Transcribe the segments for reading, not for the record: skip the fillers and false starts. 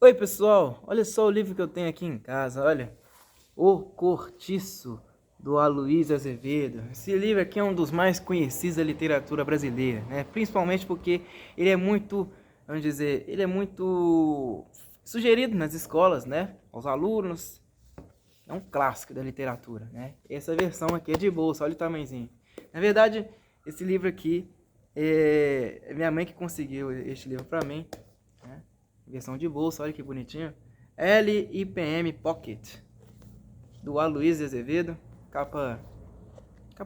Oi, pessoal, olha só o livro que eu tenho aqui em casa, olha. O Cortiço, do Aloysio Azevedo. Esse livro aqui é um dos mais conhecidos da literatura brasileira, né? Principalmente porque ele é muito, vamos dizer, ele é muito sugerido nas escolas, né? Aos alunos. É um clássico da literatura, né? Essa versão aqui é de bolsa, olha o tamanhozinho. Na verdade, esse livro aqui é minha mãe que conseguiu este livro para mim, né? Versão de bolsa, olha que bonitinho. LIPM Pocket, do Aloysio Azevedo. Capa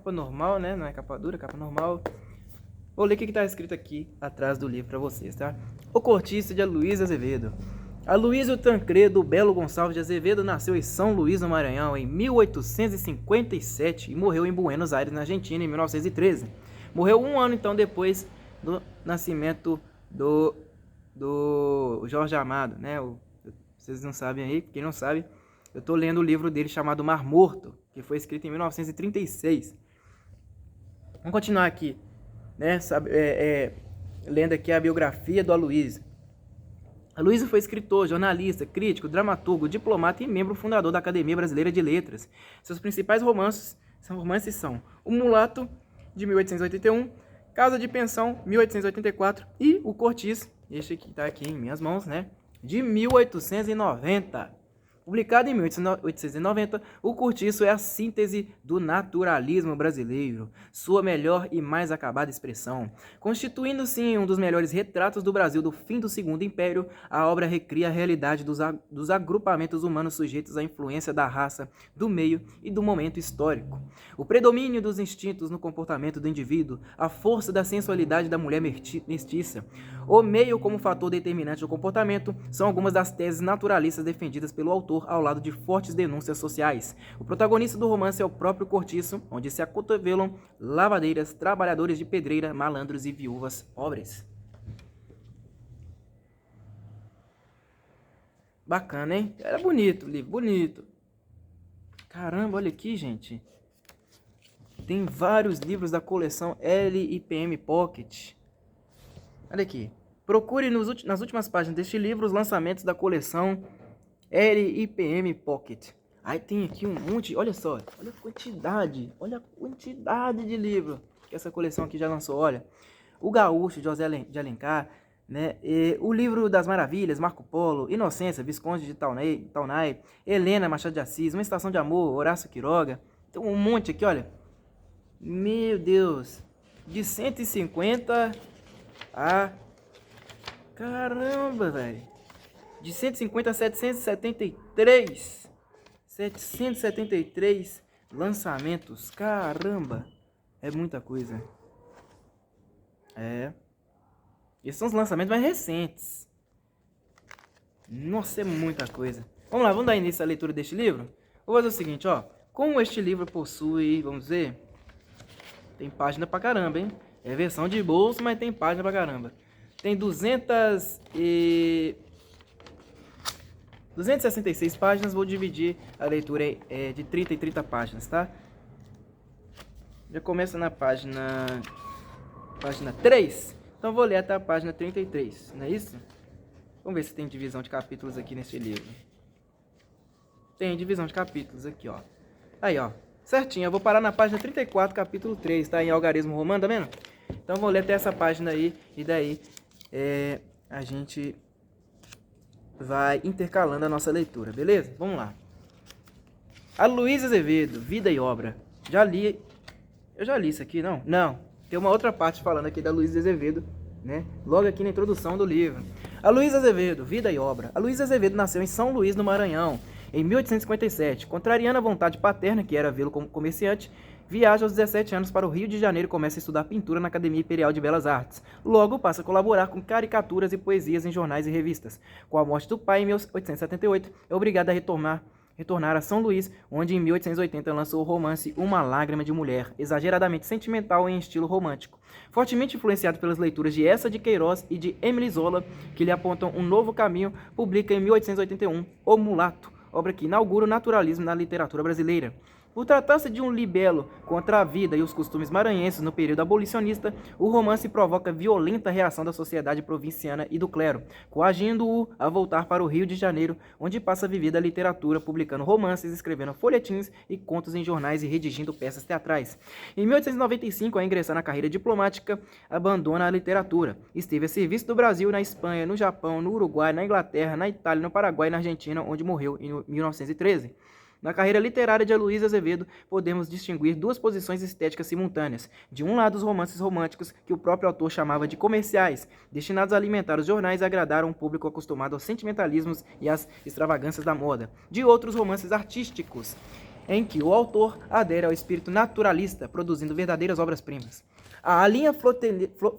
normal, né? Não é capa dura, capa normal. Vou ler o que está escrito aqui atrás do livro para vocês, tá? O Cortiço de Aloysio Azevedo. Aloysio Tancredo Belo Gonçalves de Azevedo nasceu em São Luís, no Maranhão, em 1857 e morreu em Buenos Aires, na Argentina, em 1913. Morreu um ano, então, depois do nascimento do Jorge Amado, né? Vocês não sabem aí, quem não sabe, eu estou lendo o livro dele chamado Mar Morto, que foi escrito em 1936. Vamos continuar aqui, né? Lendo aqui a biografia do Aloysio. Aloysio foi escritor, jornalista, crítico, dramaturgo, diplomata e membro fundador da Academia Brasileira de Letras. Seus principais romances são O Mulato, de 1881, Casa de Pensão, 1884 e O Cortiço, este que está aqui em minhas mãos, né, de 1890. Publicado em 1890, O Cortiço é a síntese do naturalismo brasileiro, sua melhor e mais acabada expressão. Constituindo-se um dos melhores retratos do Brasil do fim do Segundo Império, a obra recria a realidade dos agrupamentos humanos sujeitos à influência da raça, do meio e do momento histórico. O predomínio dos instintos no comportamento do indivíduo, a força da sensualidade da mulher mestiça, o meio como fator determinante do comportamento, são algumas das teses naturalistas defendidas pelo autor ao lado de fortes denúncias sociais. O protagonista do romance é o próprio Cortiço, onde se acotovelam lavadeiras, trabalhadores de pedreira, malandros e viúvas pobres. Bacana, hein? Era bonito o livro, bonito. Caramba, olha aqui, gente. Tem vários livros da coleção LIPM Pocket. Olha aqui. Procure nas últimas páginas deste livro os lançamentos da coleção LIPM Pocket. Aí tem aqui um monte, olha só, olha a quantidade de livro que essa coleção aqui já lançou, olha. O Gaúcho, de José de Alencar, né? O Livro das Maravilhas, Marco Polo, Inocência, Visconde de Taunay, Helena, Machado de Assis, Uma Estação de Amor, Horácio Quiroga. Tem um monte aqui, olha. Meu Deus. De 150 a... Caramba, velho. De 150 a 773. 773 lançamentos. Caramba. É muita coisa. Esses são os lançamentos mais recentes. Nossa, é muita coisa. Vamos lá, vamos dar início à leitura deste livro? Vou fazer o seguinte, ó. Como este livro possui, vamos dizer, tem página pra caramba, hein? É versão de bolso, mas tem página pra caramba. Tem 266 páginas, vou dividir a leitura de 30 em 30 páginas, tá? Já começa na página 3, então vou ler até a página 33, não é isso? Vamos ver se tem divisão de capítulos aqui nesse livro. Tem divisão de capítulos aqui, ó. Aí, ó, certinho, eu vou parar na página 34, capítulo 3, tá? Em algarismo romano, tá vendo? Então vou ler até essa página aí, e daí a gente vai intercalando a nossa leitura, beleza? Vamos lá. Aloysio Azevedo, Vida e Obra. Eu já li isso aqui, não? Não. Tem uma outra parte falando aqui da Aloysio Azevedo, né? Logo aqui na introdução do livro. Aloysio Azevedo, Vida e Obra. Aloysio Azevedo nasceu em São Luís, no Maranhão, em 1857. Contrariando a vontade paterna, que era vê-lo como comerciante, viaja aos 17 anos para o Rio de Janeiro e começa a estudar pintura na Academia Imperial de Belas Artes. Logo passa a colaborar com caricaturas e poesias em jornais e revistas. Com a morte do pai em 1878, é obrigado a retornar a São Luís, onde em 1880 lançou o romance Uma Lágrima de Mulher, exageradamente sentimental em estilo romântico. Fortemente influenciado pelas leituras de Eça de Queiroz e de Émile Zola, que lhe apontam um novo caminho, publica em 1881 O Mulato, obra que inaugura o naturalismo na literatura brasileira. Por tratar-se de um libelo contra a vida e os costumes maranhenses no período abolicionista, o romance provoca violenta reação da sociedade provinciana e do clero, coagindo-o a voltar para o Rio de Janeiro, onde passa a viver da literatura, publicando romances, escrevendo folhetins e contos em jornais e redigindo peças teatrais. Em 1895, ao ingressar na carreira diplomática, abandona a literatura. Esteve a serviço do Brasil na Espanha, no Japão, no Uruguai, na Inglaterra, na Itália, no Paraguai e na Argentina, onde morreu em 1913. Na carreira literária de Aloysio Azevedo, podemos distinguir duas posições estéticas simultâneas. De um lado, os romances românticos, que o próprio autor chamava de comerciais, destinados a alimentar os jornais e agradar a um público acostumado aos sentimentalismos e às extravagâncias da moda. De outro, os romances artísticos, em que o autor adere ao espírito naturalista, produzindo verdadeiras obras-primas. À linha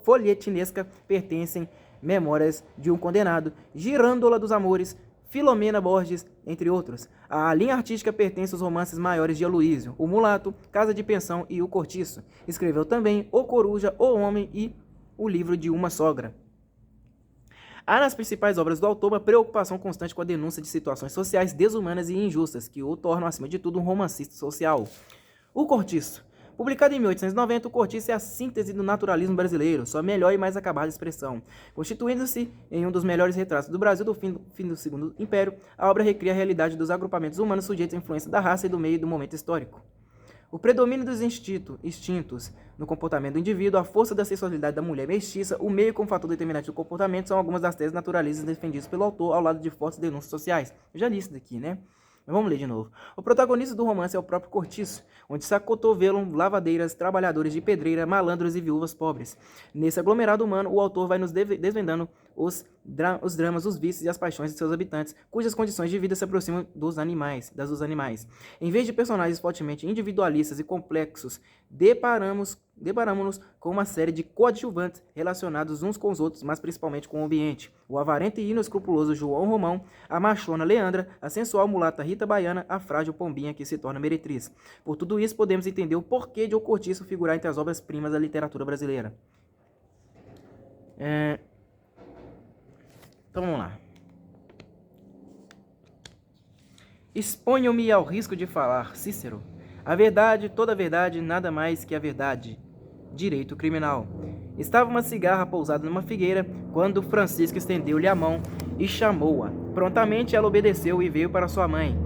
folhetinesca pertencem Memórias de um Condenado, Girândola dos Amores, Filomena Borges, entre outros. À linha artística pertence os romances maiores de Aloysio, O Mulato, Casa de Pensão e O Cortiço. Escreveu também O Coruja, O Homem e O Livro de uma Sogra. Há nas principais obras do autor uma preocupação constante com a denúncia de situações sociais desumanas e injustas, que o tornam, acima de tudo, um romancista social. O Cortiço. Publicado em 1890, o Cortiço é a síntese do naturalismo brasileiro, sua melhor e mais acabada expressão. Constituindo-se em um dos melhores retratos do Brasil do fim do Segundo Império, a obra recria a realidade dos agrupamentos humanos sujeitos à influência da raça e do meio e do momento histórico. O predomínio dos instintos no comportamento do indivíduo, a força da sexualidade da mulher mestiça, o meio como fator determinante do comportamento são algumas das teses naturalistas defendidas pelo autor ao lado de fortes denúncias sociais. Eu já li isso daqui, né? Mas vamos ler de novo. O protagonista do romance é o próprio Cortiço, onde se acotovelam lavadeiras, trabalhadores de pedreira, malandros e viúvas pobres. Nesse aglomerado humano, o autor vai nos desvendando os dramas, os vícios e as paixões de seus habitantes, cujas condições de vida se aproximam dos animais. Em vez de personagens fortemente individualistas e complexos, deparamos-nos com uma série de coadjuvantes relacionados uns com os outros, mas principalmente com o ambiente. O avarento e inescrupuloso João Romão, a machona Leandra, a sensual mulata Rita Baiana, a frágil Pombinha que se torna meretriz. Por tudo isso, podemos entender o porquê de O Cortiço figurar entre as obras-primas da literatura brasileira. Então vamos lá. Exponho-me ao risco de falar, Cícero. A verdade, toda a verdade, nada mais que a verdade. Direito criminal. Estava uma cigarra pousada numa figueira, quando Francisco estendeu-lhe a mão e chamou-a. Prontamente ela obedeceu e veio para sua mãe.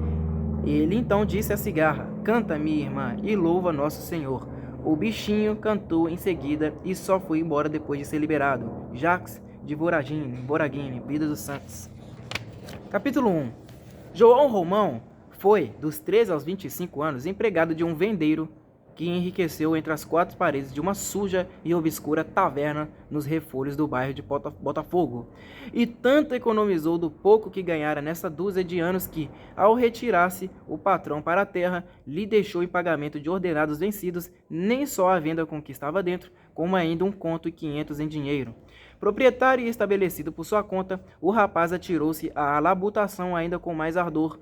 Ele então disse à cigarra: Canta, minha irmã, e louva nosso Senhor. O bichinho cantou em seguida e só foi embora depois de ser liberado. Jacques de Voragine, Vida dos Santos. Capítulo 1. João Romão foi, dos 13 aos 25 anos, empregado de um vendeiro que enriqueceu entre as quatro paredes de uma suja e obscura taverna nos refolhos do bairro de Botafogo. E tanto economizou do pouco que ganhara nessa dúzia de anos que, ao retirar-se o patrão para a terra, lhe deixou em pagamento de ordenados vencidos nem só a venda com que estava dentro, como ainda 1,500 em dinheiro. Proprietário e estabelecido por sua conta, o rapaz atirou-se à labutação ainda com mais ardor,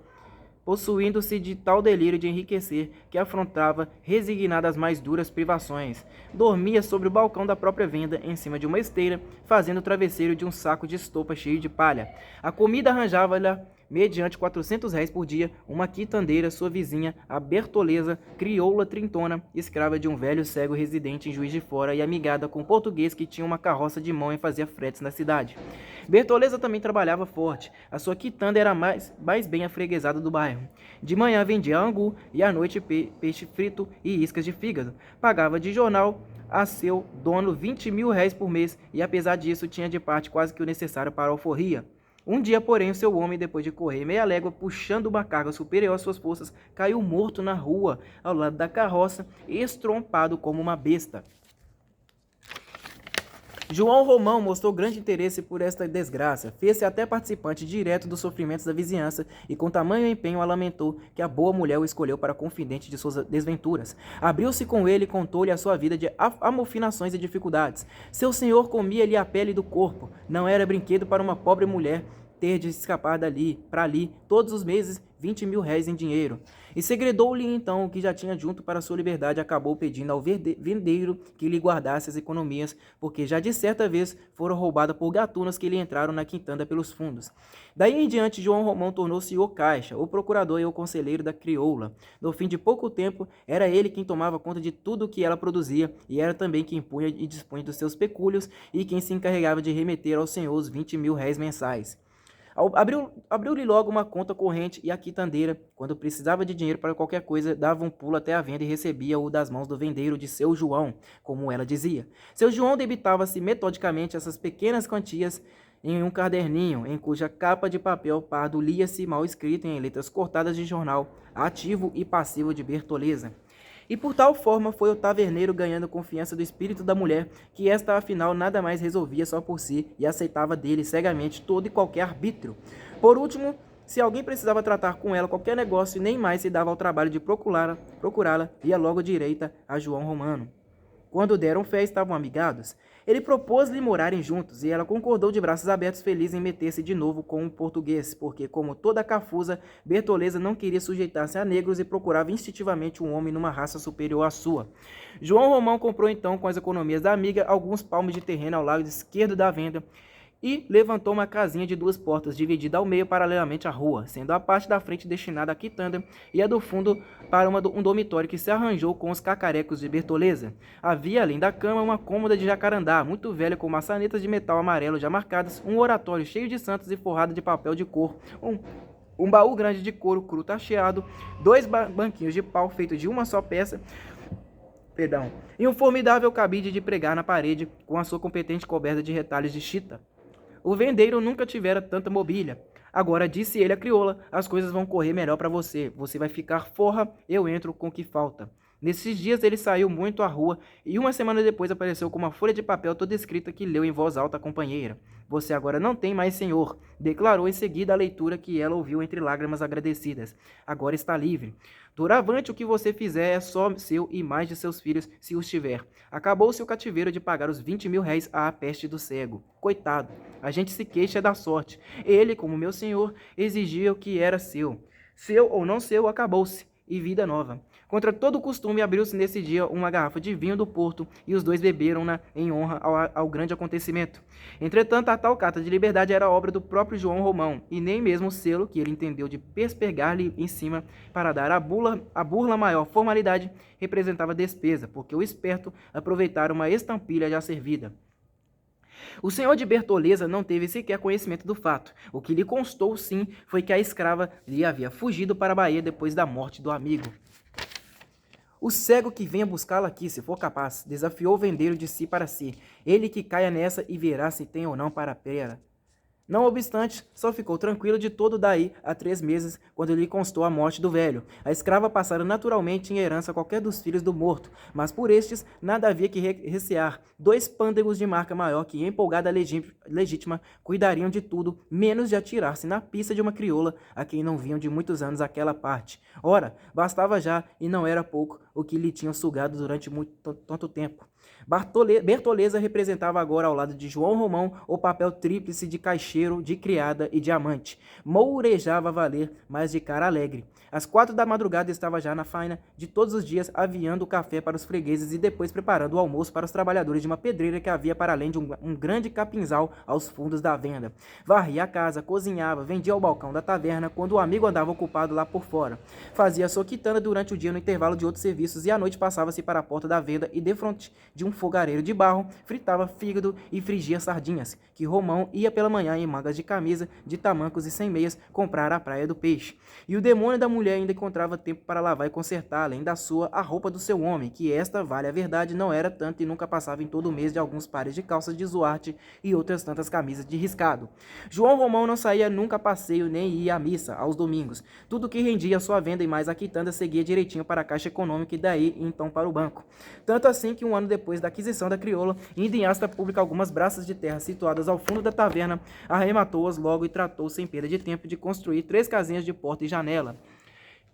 possuindo-se de tal delírio de enriquecer que afrontava resignado as mais duras privações. Dormia sobre o balcão da própria venda, em cima de uma esteira, fazendo o travesseiro de um saco de estopa cheio de palha. A comida arranjava-lhe, mediante R$ 400 por dia, uma quitandeira, sua vizinha, a Bertoleza, crioula trintona, escrava de um velho cego residente em Juiz de Fora e amigada com um português que tinha uma carroça de mão e fazia fretes na cidade. Bertoleza também trabalhava forte. A sua quitanda era a mais bem afreguesada do bairro. De manhã vendia angu e à noite peixe frito e iscas de fígado. Pagava de jornal a seu dono R$ 20.000 por mês e, apesar disso, tinha de parte quase que o necessário para a alforria. Um dia, porém, o seu homem, depois de correr meia légua, puxando uma carga superior às suas forças, caiu morto na rua, ao lado da carroça, estrompado como uma besta. João Romão mostrou grande interesse por esta desgraça, fez-se até participante direto dos sofrimentos da vizinhança e com tamanho empenho a lamentou que a boa mulher o escolheu para confidente de suas desventuras. Abriu-se com ele e contou-lhe a sua vida de amofinações e dificuldades. Seu senhor comia-lhe a pele do corpo, não era brinquedo para uma pobre mulher ter de escapar dali para ali todos os meses 20.000 réis em dinheiro. E segredou-lhe então o que já tinha junto para sua liberdade, acabou pedindo ao vendeiro que lhe guardasse as economias, porque já de certa vez foram roubadas por gatunos que lhe entraram na quitanda pelos fundos. Daí em diante, João Romão tornou-se o caixa, o procurador e o conselheiro da crioula. No fim de pouco tempo, era ele quem tomava conta de tudo o que ela produzia, e era também quem punha e dispunha dos seus pecúlios, e quem se encarregava de remeter ao senhor os 20.000 réis mensais. Abriu-lhe logo uma conta corrente e a quitandeira, quando precisava de dinheiro para qualquer coisa, dava um pulo até a venda e recebia-o das mãos do vendeiro de seu João, como ela dizia. Seu João debitava-se metodicamente essas pequenas quantias em um caderninho, em cuja capa de papel pardo lia-se mal escrito em letras cortadas de jornal, ativo e passivo de Bertoleza. E por tal forma foi o taverneiro ganhando confiança do espírito da mulher, que esta afinal nada mais resolvia só por si e aceitava dele cegamente todo e qualquer arbítrio. Por último, se alguém precisava tratar com ela qualquer negócio, nem mais se dava ao trabalho de procurá-la, ia logo direita a João Romano. Quando deram fé, estavam amigados. Ele propôs-lhe morarem juntos, e ela concordou de braços abertos, feliz em meter-se de novo com o português, porque, como toda cafusa, Bertoleza não queria sujeitar-se a negros e procurava instintivamente um homem numa raça superior à sua. João Romão comprou então, com as economias da amiga, alguns palmos de terreno ao lado esquerdo da venda, e levantou uma casinha de 2 portas, dividida ao meio paralelamente à rua, sendo a parte da frente destinada à quitanda e a do fundo para um dormitório que se arranjou com os cacarecos de Bertoleza. Havia, além da cama, uma cômoda de jacarandá, muito velha, com maçanetas de metal amarelo já marcadas, um oratório cheio de santos e forrado de papel de cor, um baú grande de couro cru tacheado, 2 banquinhos de pau feitos de uma só peça, e um formidável cabide de pregar na parede, com a sua competente coberta de retalhos de chita. O vendeiro nunca tivera tanta mobília. Agora, disse ele à crioula, as coisas vão correr melhor para você. Você vai ficar forra, eu entro com o que falta. Nesses dias ele saiu muito à rua e uma semana depois apareceu com uma folha de papel toda escrita que leu em voz alta à companheira. Você agora não tem mais senhor, declarou em seguida a leitura que ela ouviu entre lágrimas agradecidas. Agora está livre. Doravante o que você fizer é só seu e mais de seus filhos, se os tiver. Acabou-se o cativeiro de pagar os 20.000 réis à peste do cego. Coitado, a gente se queixa da sorte. Ele, como meu senhor, exigia o que era seu. Seu ou não seu, acabou-se. E vida nova. Contra todo o costume, abriu-se nesse dia uma garrafa de vinho do Porto e os dois beberam-na em honra ao grande acontecimento. Entretanto, a tal carta de liberdade era obra do próprio João Romão, e nem mesmo o selo que ele entendeu de perspegar-lhe em cima para dar à burla maior formalidade representava despesa, porque o esperto aproveitara uma estampilha já servida. O senhor de Bertoleza não teve sequer conhecimento do fato. O que lhe constou, sim, foi que a escrava lhe havia fugido para a Bahia depois da morte do amigo. O cego que venha buscá-la aqui, se for capaz, desafiou o vendeiro de si para si. Ele que caia nessa e verá se tem ou não para a pera. Não obstante, só ficou tranquilo de todo daí a 3 meses, quando lhe constou a morte do velho. A escrava passara naturalmente em herança qualquer dos filhos do morto, mas por estes nada havia que recear. 2 pândegos de marca maior que, empolgada legítima, cuidariam de tudo, menos de atirar-se na pista de uma crioula, a quem não viam de muitos anos aquela parte. Ora, bastava já, e não era pouco, o que lhe tinham sugado durante tanto tempo. Bertoleza representava agora ao lado de João Romão o papel tríplice de caixeiro, de criada e de amante. Mourejava a valer, mas de cara alegre. Às 4 da madrugada estava já na faina de todos os dias, aviando o café para os fregueses e depois preparando o almoço para os trabalhadores de uma pedreira que havia para além de um grande capinzal aos fundos da venda. Varria a casa, cozinhava, vendia ao balcão da taverna quando o amigo andava ocupado lá por fora. Fazia sua quitanda durante o dia no intervalo de outros serviços e à noite passava-se para a porta da venda e defronte de um fogareiro de barro, fritava fígado e frigia sardinhas, que Romão ia pela manhã em mangas de camisa, de tamancos e sem meias, comprar à praia do peixe. E o demônio da mulher ainda encontrava tempo para lavar e consertar, além da sua, a roupa do seu homem, que esta, vale a verdade, não era tanto e nunca passava em todo o mês de alguns pares de calças de zuarte e outras tantas camisas de riscado. João Romão não saía nunca a passeio nem ia à missa, aos domingos. Tudo que rendia a sua venda e mais a quitanda seguia direitinho para a Caixa Econômica e daí então para o banco. Tanto assim que um ano depois da aquisição da crioula, indo em asta pública algumas braças de terra situadas ao fundo da taverna, arrematou-as logo e tratou sem perda de tempo de construir 3 casinhas de porta e janela,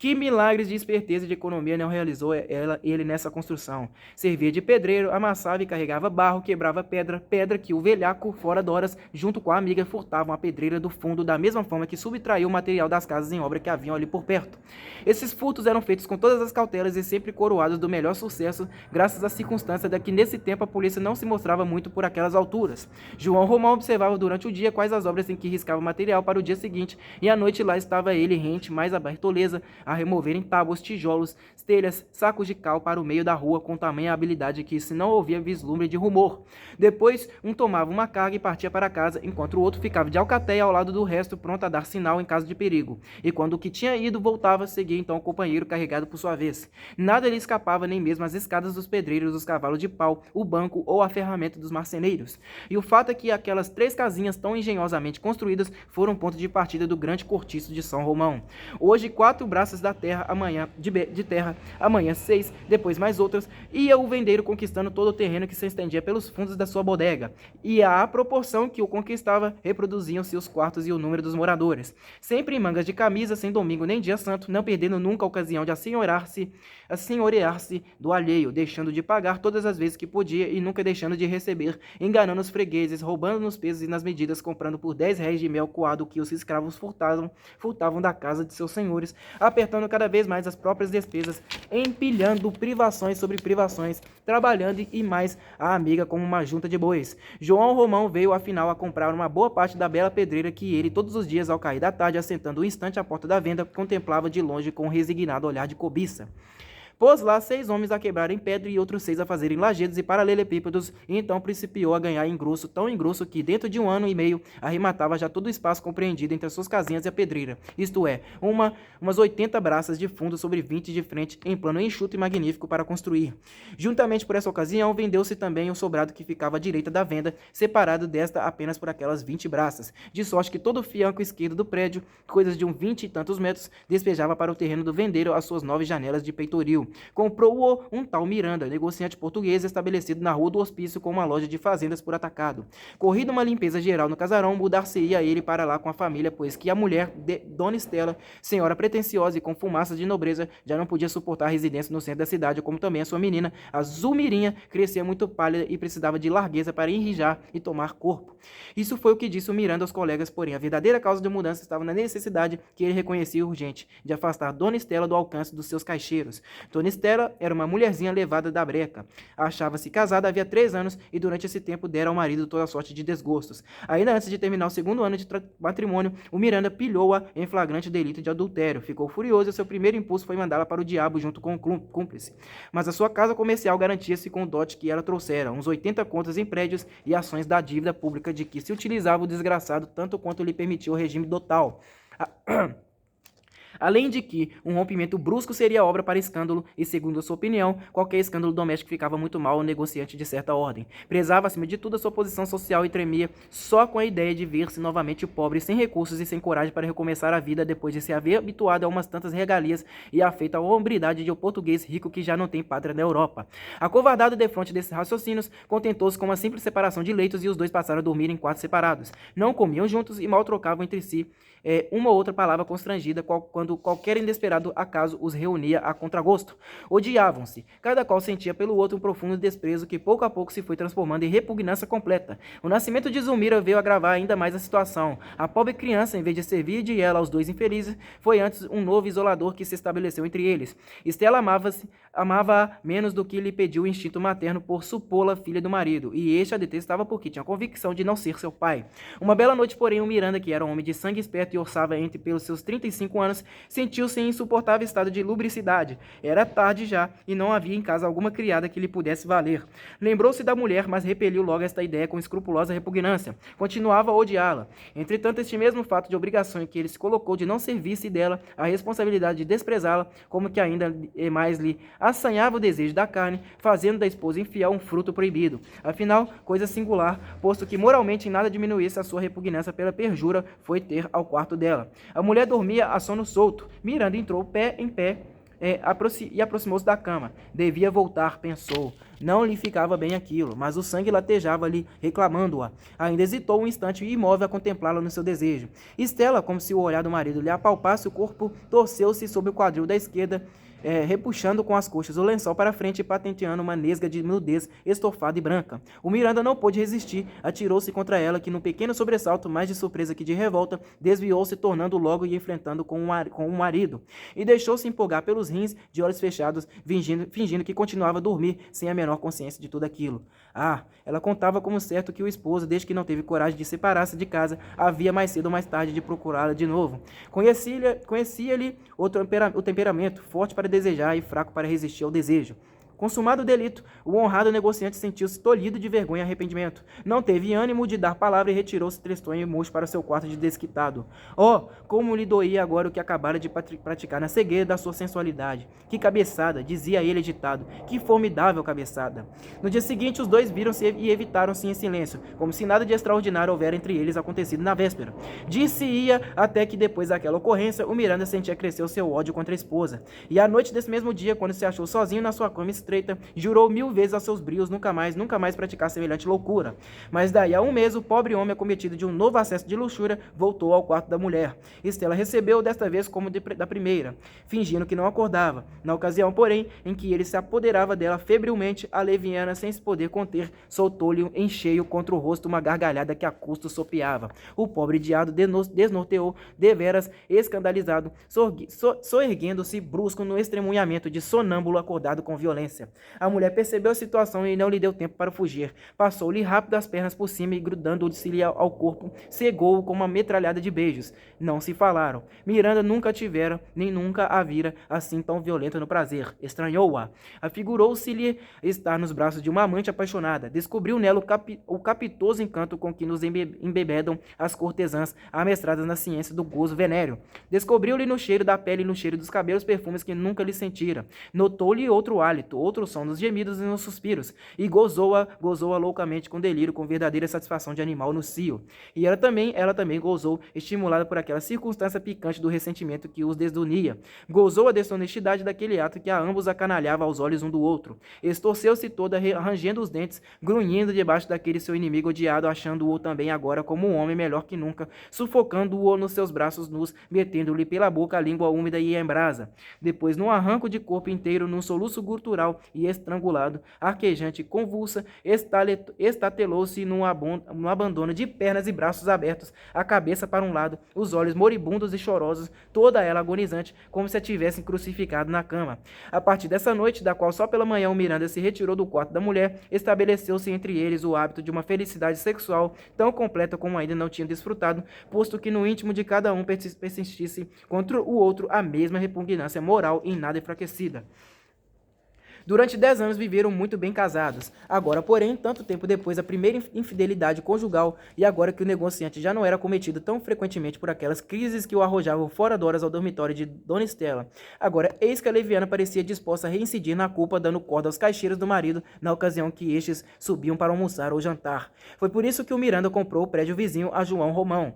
Que milagres de esperteza e de economia não realizou ele nessa construção. Servia de pedreiro, amassava e carregava barro, quebrava pedra que o velhaco, fora d'horas, junto com a amiga, furtavam a pedreira do fundo, da mesma forma que subtraiu o material das casas em obra que haviam ali por perto. Esses furtos eram feitos com todas as cautelas e sempre coroados do melhor sucesso, graças à circunstância de que nesse tempo a polícia não se mostrava muito por aquelas alturas. João Romão observava durante o dia quais as obras em que riscava material para o dia seguinte, e à noite lá estava ele, rente, mais a Bertoleza, a removerem tábuas, tijolos, telhas, sacos de cal para o meio da rua com tamanha habilidade que se não ouvia vislumbre de rumor. Depois, um tomava uma carga e partia para casa, enquanto o outro ficava de alcateia ao lado do resto, pronto a dar sinal em caso de perigo. E quando o que tinha ido voltava, seguia então o companheiro carregado por sua vez. Nada lhe escapava, nem mesmo as escadas dos pedreiros, os cavalos de pau, o banco ou a ferramenta dos marceneiros. E o fato é que aquelas 3 casinhas tão engenhosamente construídas foram ponto de partida do grande cortiço de São Romão. Hoje 4 braças da terra, amanhã de terra, amanhã 6, depois mais outras, ia o vendeiro conquistando todo o terreno que se estendia pelos fundos da sua bodega, e à proporção que o conquistava, reproduziam-se os quartos e o número dos moradores, sempre em mangas de camisa, sem domingo nem dia santo, não perdendo nunca a ocasião de assenhorear-se do alheio, deixando de pagar todas as vezes que podia e nunca deixando de receber, enganando os fregueses, roubando nos pesos e nas medidas, comprando por 10 réis de mel coado que os escravos furtavam da casa de seus senhores, apertando cada vez mais as próprias despesas, empilhando privações sobre privações, trabalhando e mais a amiga como uma junta de bois. João Romão veio afinal a comprar uma boa parte da bela pedreira que ele todos os dias ao cair da tarde, assentando um instante à porta da venda, contemplava de longe com um resignado olhar de cobiça. Pôs lá 6 homens a quebrarem pedra e outros 6 a fazerem lajedos e paralelepípedos, e então principiou a ganhar engrosso, tão engrosso que dentro de 1 ano e meio arrematava já todo o espaço compreendido entre as suas casinhas e a pedreira, isto é, umas 80 braças de fundo sobre 20 de frente, em plano enxuto e magnífico para construir. Juntamente por essa ocasião, vendeu-se também o sobrado que ficava à direita da venda, separado desta apenas por aquelas 20 braças, de sorte que todo o fianco esquerdo do prédio, coisas de 20 e tantos metros, despejava para o terreno do vendeiro as suas 9 janelas de peitoril. Comprou-o um tal Miranda, negociante português estabelecido na Rua do Hospício com uma loja de fazendas por atacado. Corrida uma limpeza geral no casarão, mudar-se-ia ele para lá com a família, pois que a mulher de Dona Estela, senhora pretensiosa e com fumaças de nobreza, já não podia suportar a residência no centro da cidade, como também a sua menina, a Zulmirinha, crescia muito pálida e precisava de largueza para enrijar e tomar corpo. Isso foi o que disse o Miranda aos colegas, porém a verdadeira causa da mudança estava na necessidade que ele reconhecia urgente de afastar Dona Estela do alcance dos seus caixeiros. Dona Estela era uma mulherzinha levada da breca. Achava-se casada havia 3 anos e durante esse tempo dera ao marido toda sorte de desgostos. Ainda antes de terminar o 2º ano de matrimônio, o Miranda pilhou-a em flagrante delito de adultério. Ficou furioso e seu primeiro impulso foi mandá-la para o diabo junto com o cúmplice. Mas a sua casa comercial garantia-se com o dote que ela trouxera, uns 80 contas em prédios e ações da dívida pública de que se utilizava o desgraçado tanto quanto lhe permitia o regime dotal. Além de que um rompimento brusco seria obra para escândalo e, segundo a sua opinião, qualquer escândalo doméstico ficava muito mal ao negociante de certa ordem. Prezava acima de tudo a sua posição social e tremia só com a ideia de ver-se novamente pobre, sem recursos e sem coragem para recomeçar a vida depois de se haver habituado a umas tantas regalias e afeito à hombridade de um português rico que já não tem pátria na Europa. Acovardado defronte desses raciocínios, contentou-se com uma simples separação de leitos e os dois passaram a dormir em quartos separados. Não comiam juntos e mal trocavam entre si uma ou outra palavra constrangida quando qualquer inesperado acaso os reunia a contragosto. Odiavam-se. Cada qual sentia pelo outro um profundo desprezo que pouco a pouco se foi transformando em repugnância completa. O nascimento de Zulmira veio agravar ainda mais a situação. A pobre criança, em vez de servir de ela aos dois infelizes, foi antes um novo isolador que se estabeleceu entre eles. Estela amava-a menos do que lhe pediu o instinto materno por supô-la filha do marido, e este a detestava porque tinha a convicção de não ser seu pai. Uma bela noite, porém, o Miranda, que era um homem de sangue esperto e orçava pelos seus 35 anos, sentiu-se em insuportável estado de lubricidade. Era tarde já, e não havia em casa alguma criada que lhe pudesse valer. Lembrou-se da mulher, mas repeliu logo esta ideia com escrupulosa repugnância. Continuava a odiá-la. Entretanto, este mesmo fato de obrigação em que ele se colocou de não servir-se dela, a responsabilidade de desprezá-la, como que ainda mais lhe assanhava o desejo da carne, fazendo da esposa infiel um fruto proibido. Afinal, coisa singular, posto que moralmente em nada diminuísse a sua repugnância pela perjura, foi ter ao quarto dela. A mulher dormia a sono solto. Miranda entrou pé em pé e aproximou-se da cama. Devia voltar, pensou. Não lhe ficava bem aquilo, mas o sangue latejava ali, reclamando-a. Ainda hesitou um instante imóvel a contemplá-la no seu desejo. Estela, como se o olhar do marido lhe apalpasse o corpo, torceu-se sob o quadril da esquerda, repuxando com as coxas o lençol para frente e patenteando uma nesga de nudez estofada e branca. O Miranda não pôde resistir, atirou-se contra ela, que num pequeno sobressalto, mais de surpresa que de revolta, desviou-se, tornando logo e enfrentando com o marido, e deixou-se empolgar pelos rins, de olhos fechados, fingindo que continuava a dormir, sem a menor consciência de tudo aquilo. Ah, ela contava como certo que o esposo, desde que não teve coragem de separar-se de casa, havia mais cedo ou mais tarde de procurá-la de novo. Conhecia-lhe o temperamento, forte para desejar e fraco para resistir ao desejo. Consumado o delito, o honrado negociante sentiu-se tolhido de vergonha e arrependimento. Não teve ânimo de dar palavra e retirou-se tristonho e murcho para seu quarto de desquitado. Oh, como lhe doía agora o que acabara de praticar na cegueira da sua sensualidade. Que cabeçada, dizia ele agitado. Que formidável cabeçada. No dia seguinte, os dois viram-se e evitaram-se em silêncio, como se nada de extraordinário houvera entre eles acontecido na véspera. Disse-ia até que depois daquela ocorrência, o Miranda sentia crescer o seu ódio contra a esposa. E à noite desse mesmo dia, quando se achou sozinho na sua cama estreita, jurou 1000 vezes aos seus brios nunca mais praticar semelhante loucura. Mas daí a um mês, o pobre homem, acometido de um novo acesso de luxúria, voltou ao quarto da mulher. Estela recebeu desta vez como da primeira, fingindo que não acordava. Na ocasião, porém, em que ele se apoderava dela febrilmente, a leviana, sem se poder conter, soltou-lhe em cheio contra o rosto uma gargalhada que a custo sopeava. O pobre diabo desnorteou, deveras escandalizado, soerguendo-se brusco no estremunhamento de sonâmbulo acordado com violência. A mulher percebeu a situação e não lhe deu tempo para fugir. Passou-lhe rápido as pernas por cima e, grudando-se-lhe ao corpo, cegou-o com uma metralhada de beijos. Não se falaram. Miranda nunca a tivera, nem nunca a vira assim tão violenta no prazer. Estranhou-a. Afigurou-se-lhe estar nos braços de uma amante apaixonada. Descobriu nela o capitoso encanto com que nos embebedam as cortesãs amestradas na ciência do gozo venéreo. Descobriu-lhe no cheiro da pele e no cheiro dos cabelos perfumes que nunca lhe sentira. Notou-lhe outro hálito, outro som nos gemidos e nos suspiros, e gozou-a loucamente com delírio, com verdadeira satisfação de animal no cio. E ela também gozou, estimulada por aquela circunstância picante do ressentimento que os desunia. Gozou a desonestidade daquele ato que a ambos acanalhava aos olhos um do outro. Estorceu-se toda, rangendo os dentes, grunhindo debaixo daquele seu inimigo odiado, achando-o também agora como um homem melhor que nunca, sufocando-o nos seus braços nus, metendo-lhe pela boca a língua úmida e em brasa. Depois, num arranco de corpo inteiro, num soluço gutural e estrangulado, arquejante, convulsa, estatelou-se num abandono de pernas e braços abertos, a cabeça para um lado, os olhos moribundos e chorosos, toda ela agonizante, como se a tivessem crucificado na cama. A partir dessa noite, da qual só pela manhã o Miranda se retirou do quarto da mulher, estabeleceu-se entre eles o hábito de uma felicidade sexual tão completa como ainda não tinha desfrutado, posto que no íntimo de cada um persistisse contra o outro a mesma repugnância moral em nada enfraquecida. Durante 10 anos viveram muito bem casados. Agora, porém, tanto tempo depois da primeira infidelidade conjugal e agora que o negociante já não era cometido tão frequentemente por aquelas crises que o arrojavam fora de horas ao dormitório de Dona Estela, agora eis que a leviana parecia disposta a reincidir na culpa, dando corda aos caixeiros do marido na ocasião que estes subiam para almoçar ou jantar. Foi por isso que o Miranda comprou o prédio vizinho a João Romão.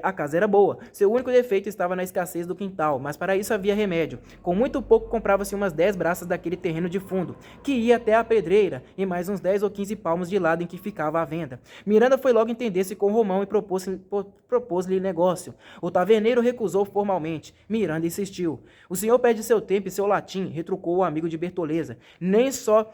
A casa era boa. Seu único defeito estava na escassez do quintal, mas para isso havia remédio. Com muito pouco comprava-se umas 10 braças daquele terreno de fundo, que ia até a pedreira, e mais uns 10 ou 15 palmos de lado em que ficava a venda. Miranda foi logo entender-se com Romão e propôs-lhe negócio. O taverneiro recusou formalmente. Miranda insistiu. O senhor perde seu tempo e seu latim, retrucou o amigo de Bertoleza. Nem só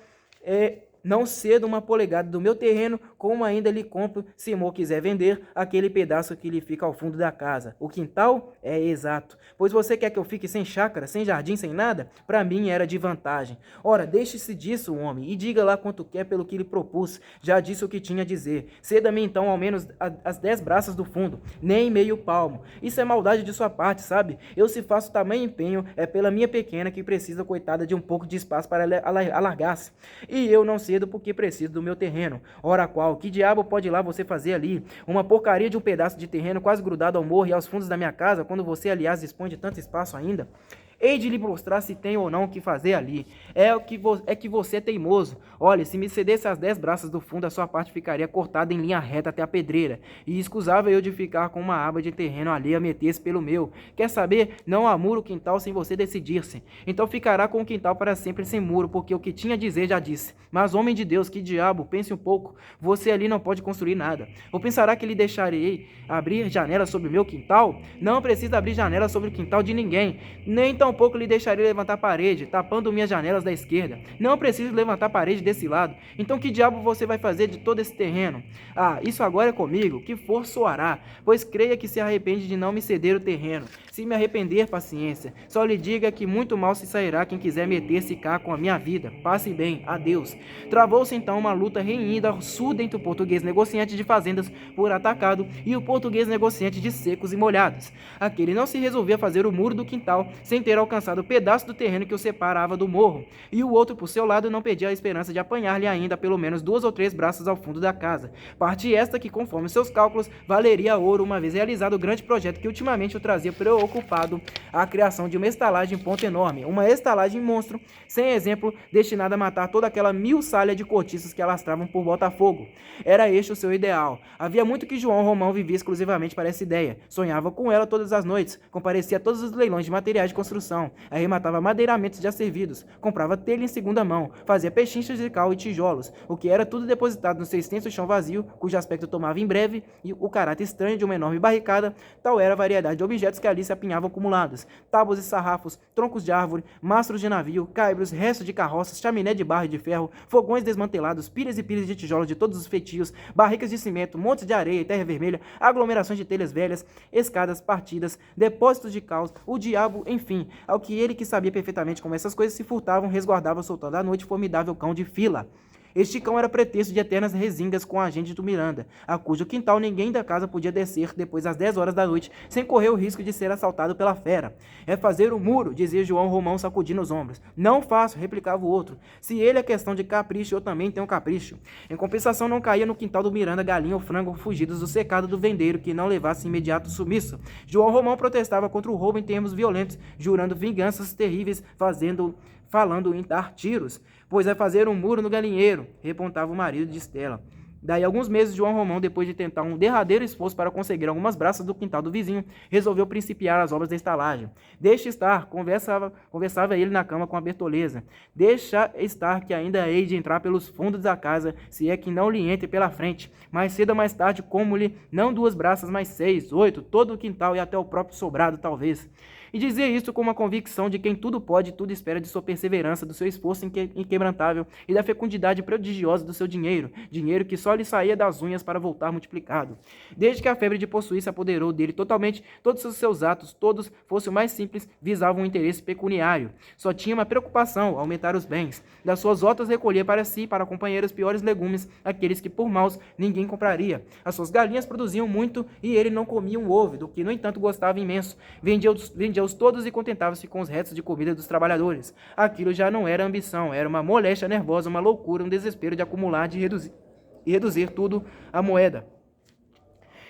não cedo uma polegada do meu terreno, como ainda lhe compro, se mo quiser vender, aquele pedaço que lhe fica ao fundo da casa. O quintal é exato. Pois você quer que eu fique sem chácara, sem jardim, sem nada? Para mim era de vantagem. Ora, deixe-se disso, homem, e diga lá quanto quer pelo que lhe propus. Já disse o que tinha a dizer. Ceda-me então ao menos as 10 braças do fundo, nem meio palmo. Isso é maldade de sua parte, sabe? Eu se faço tamanho empenho, é pela minha pequena que precisa, coitada, de um pouco de espaço para alargar-se. E eu não cedo porque preciso do meu terreno. Ora qual, que diabo pode lá você fazer ali? Uma porcaria de um pedaço de terreno quase grudado ao morro e aos fundos da minha casa, quando você, aliás, dispõe de tanto espaço ainda? Hei de lhe mostrar se tem ou não o que fazer ali. É que você é teimoso. Olha, se me cedesse as 10 braças do fundo, a sua parte ficaria cortada em linha reta até a pedreira. E escusava eu de ficar com uma aba de terreno alheia meter-se pelo meu. Quer saber? Não há muro quintal sem você decidir-se. Então ficará com o quintal para sempre sem muro, porque o que tinha a dizer já disse. Mas, homem de Deus, que diabo, pense um pouco. Você ali não pode construir nada. Ou pensará que lhe deixarei abrir janelas sobre o meu quintal? Não precisa abrir janelas sobre o quintal de ninguém. Nem tampouco lhe deixarei levantar parede, tapando minhas janelas da esquerda. Não preciso levantar parede desse lado. Então que diabo você vai fazer de todo esse terreno? Ah, isso agora é comigo, que for soará, pois creia que se arrepende de não me ceder o terreno. Se me arrepender, paciência. Só lhe diga que muito mal se sairá quem quiser meter-se cá com a minha vida. Passe bem, adeus. Travou-se então uma luta renhida surda entre o português negociante de fazendas por atacado e o português negociante de secos e molhados. Aquele não se resolvia fazer o muro do quintal sem ter alcançado o pedaço do terreno que o separava do morro, e o outro, por seu lado, não perdia a esperança de apanhar-lhe ainda pelo menos 2 ou 3 braças ao fundo da casa. Parte esta que, conforme seus cálculos, valeria ouro uma vez realizado o grande projeto que ultimamente o trazia preocupado a criação de uma estalagem em ponto enorme, uma estalagem monstro, sem exemplo, destinada a matar toda aquela milsalha de cortiços que alastravam por Botafogo. Era este o seu ideal. Havia muito que João Romão vivia exclusivamente para essa ideia. Sonhava com ela todas as noites, comparecia a todos os leilões de materiais de construção, arrematava madeiramentos já servidos, comprava telha em segunda mão, fazia pechinchas de cal e tijolos, o que era tudo depositado no seu extenso chão vazio, cujo aspecto tomava em breve e o caráter estranho de uma enorme barricada. Tal era a variedade de objetos que ali se apinhavam acumulados: tábuas e sarrafos, troncos de árvore, mastros de navio, caibros, restos de carroças, chaminé de barro e de ferro, fogões desmantelados, pilhas e pilhas de tijolos de todos os feitios, barricas de cimento, montes de areia e terra vermelha, aglomerações de telhas velhas, escadas partidas, depósitos de caos, o diabo, enfim, ao que ele, que sabia perfeitamente como essas coisas se furtavam, resguardava soltando à noite formidável cão de fila. Este cão era pretexto de eternas rezingas com a gente do Miranda, a cujo quintal ninguém da casa podia descer depois das 10 horas da noite, sem correr o risco de ser assaltado pela fera. É fazer o muro, dizia João Romão sacudindo os ombros. Não faço, replicava o outro. Se ele é questão de capricho, eu também tenho capricho. Em compensação, não caía no quintal do Miranda galinha ou frango fugidos do secado do vendeiro que não levasse imediato sumiço. João Romão protestava contra o roubo em termos violentos, jurando vinganças terríveis, falando em dar tiros, pois é fazer um muro no galinheiro, repontava o marido de Estela. Daí alguns meses, João Romão, depois de tentar um derradeiro esforço para conseguir algumas braças do quintal do vizinho, resolveu principiar as obras da estalagem. Deixa estar, conversava ele na cama com a Bertoleza. Deixa estar que ainda hei de entrar pelos fundos da casa, se é que não lhe entre pela frente. Mais cedo ou mais tarde, como-lhe, não 2 braças, mas 6, 8, todo o quintal e até o próprio sobrado, talvez. E dizia isso com uma convicção de quem tudo pode e tudo espera de sua perseverança, do seu esforço inquebrantável e da fecundidade prodigiosa do seu dinheiro, dinheiro que só lhe saía das unhas para voltar multiplicado. Desde que a febre de possuir se apoderou dele totalmente, todos os seus atos, todos, fosse o mais simples, visavam um interesse pecuniário. Só tinha uma preocupação, aumentar os bens. Das suas hortas recolhia para si, para companheiros, os piores legumes, aqueles que por maus ninguém compraria. As suas galinhas produziam muito e ele não comia um ovo, do que no entanto gostava imenso. Vendia-os todos e contentava-se com os restos de comida dos trabalhadores. Aquilo já não era ambição, era uma moléstia nervosa, uma loucura, um desespero de acumular, de reduzir tudo à moeda.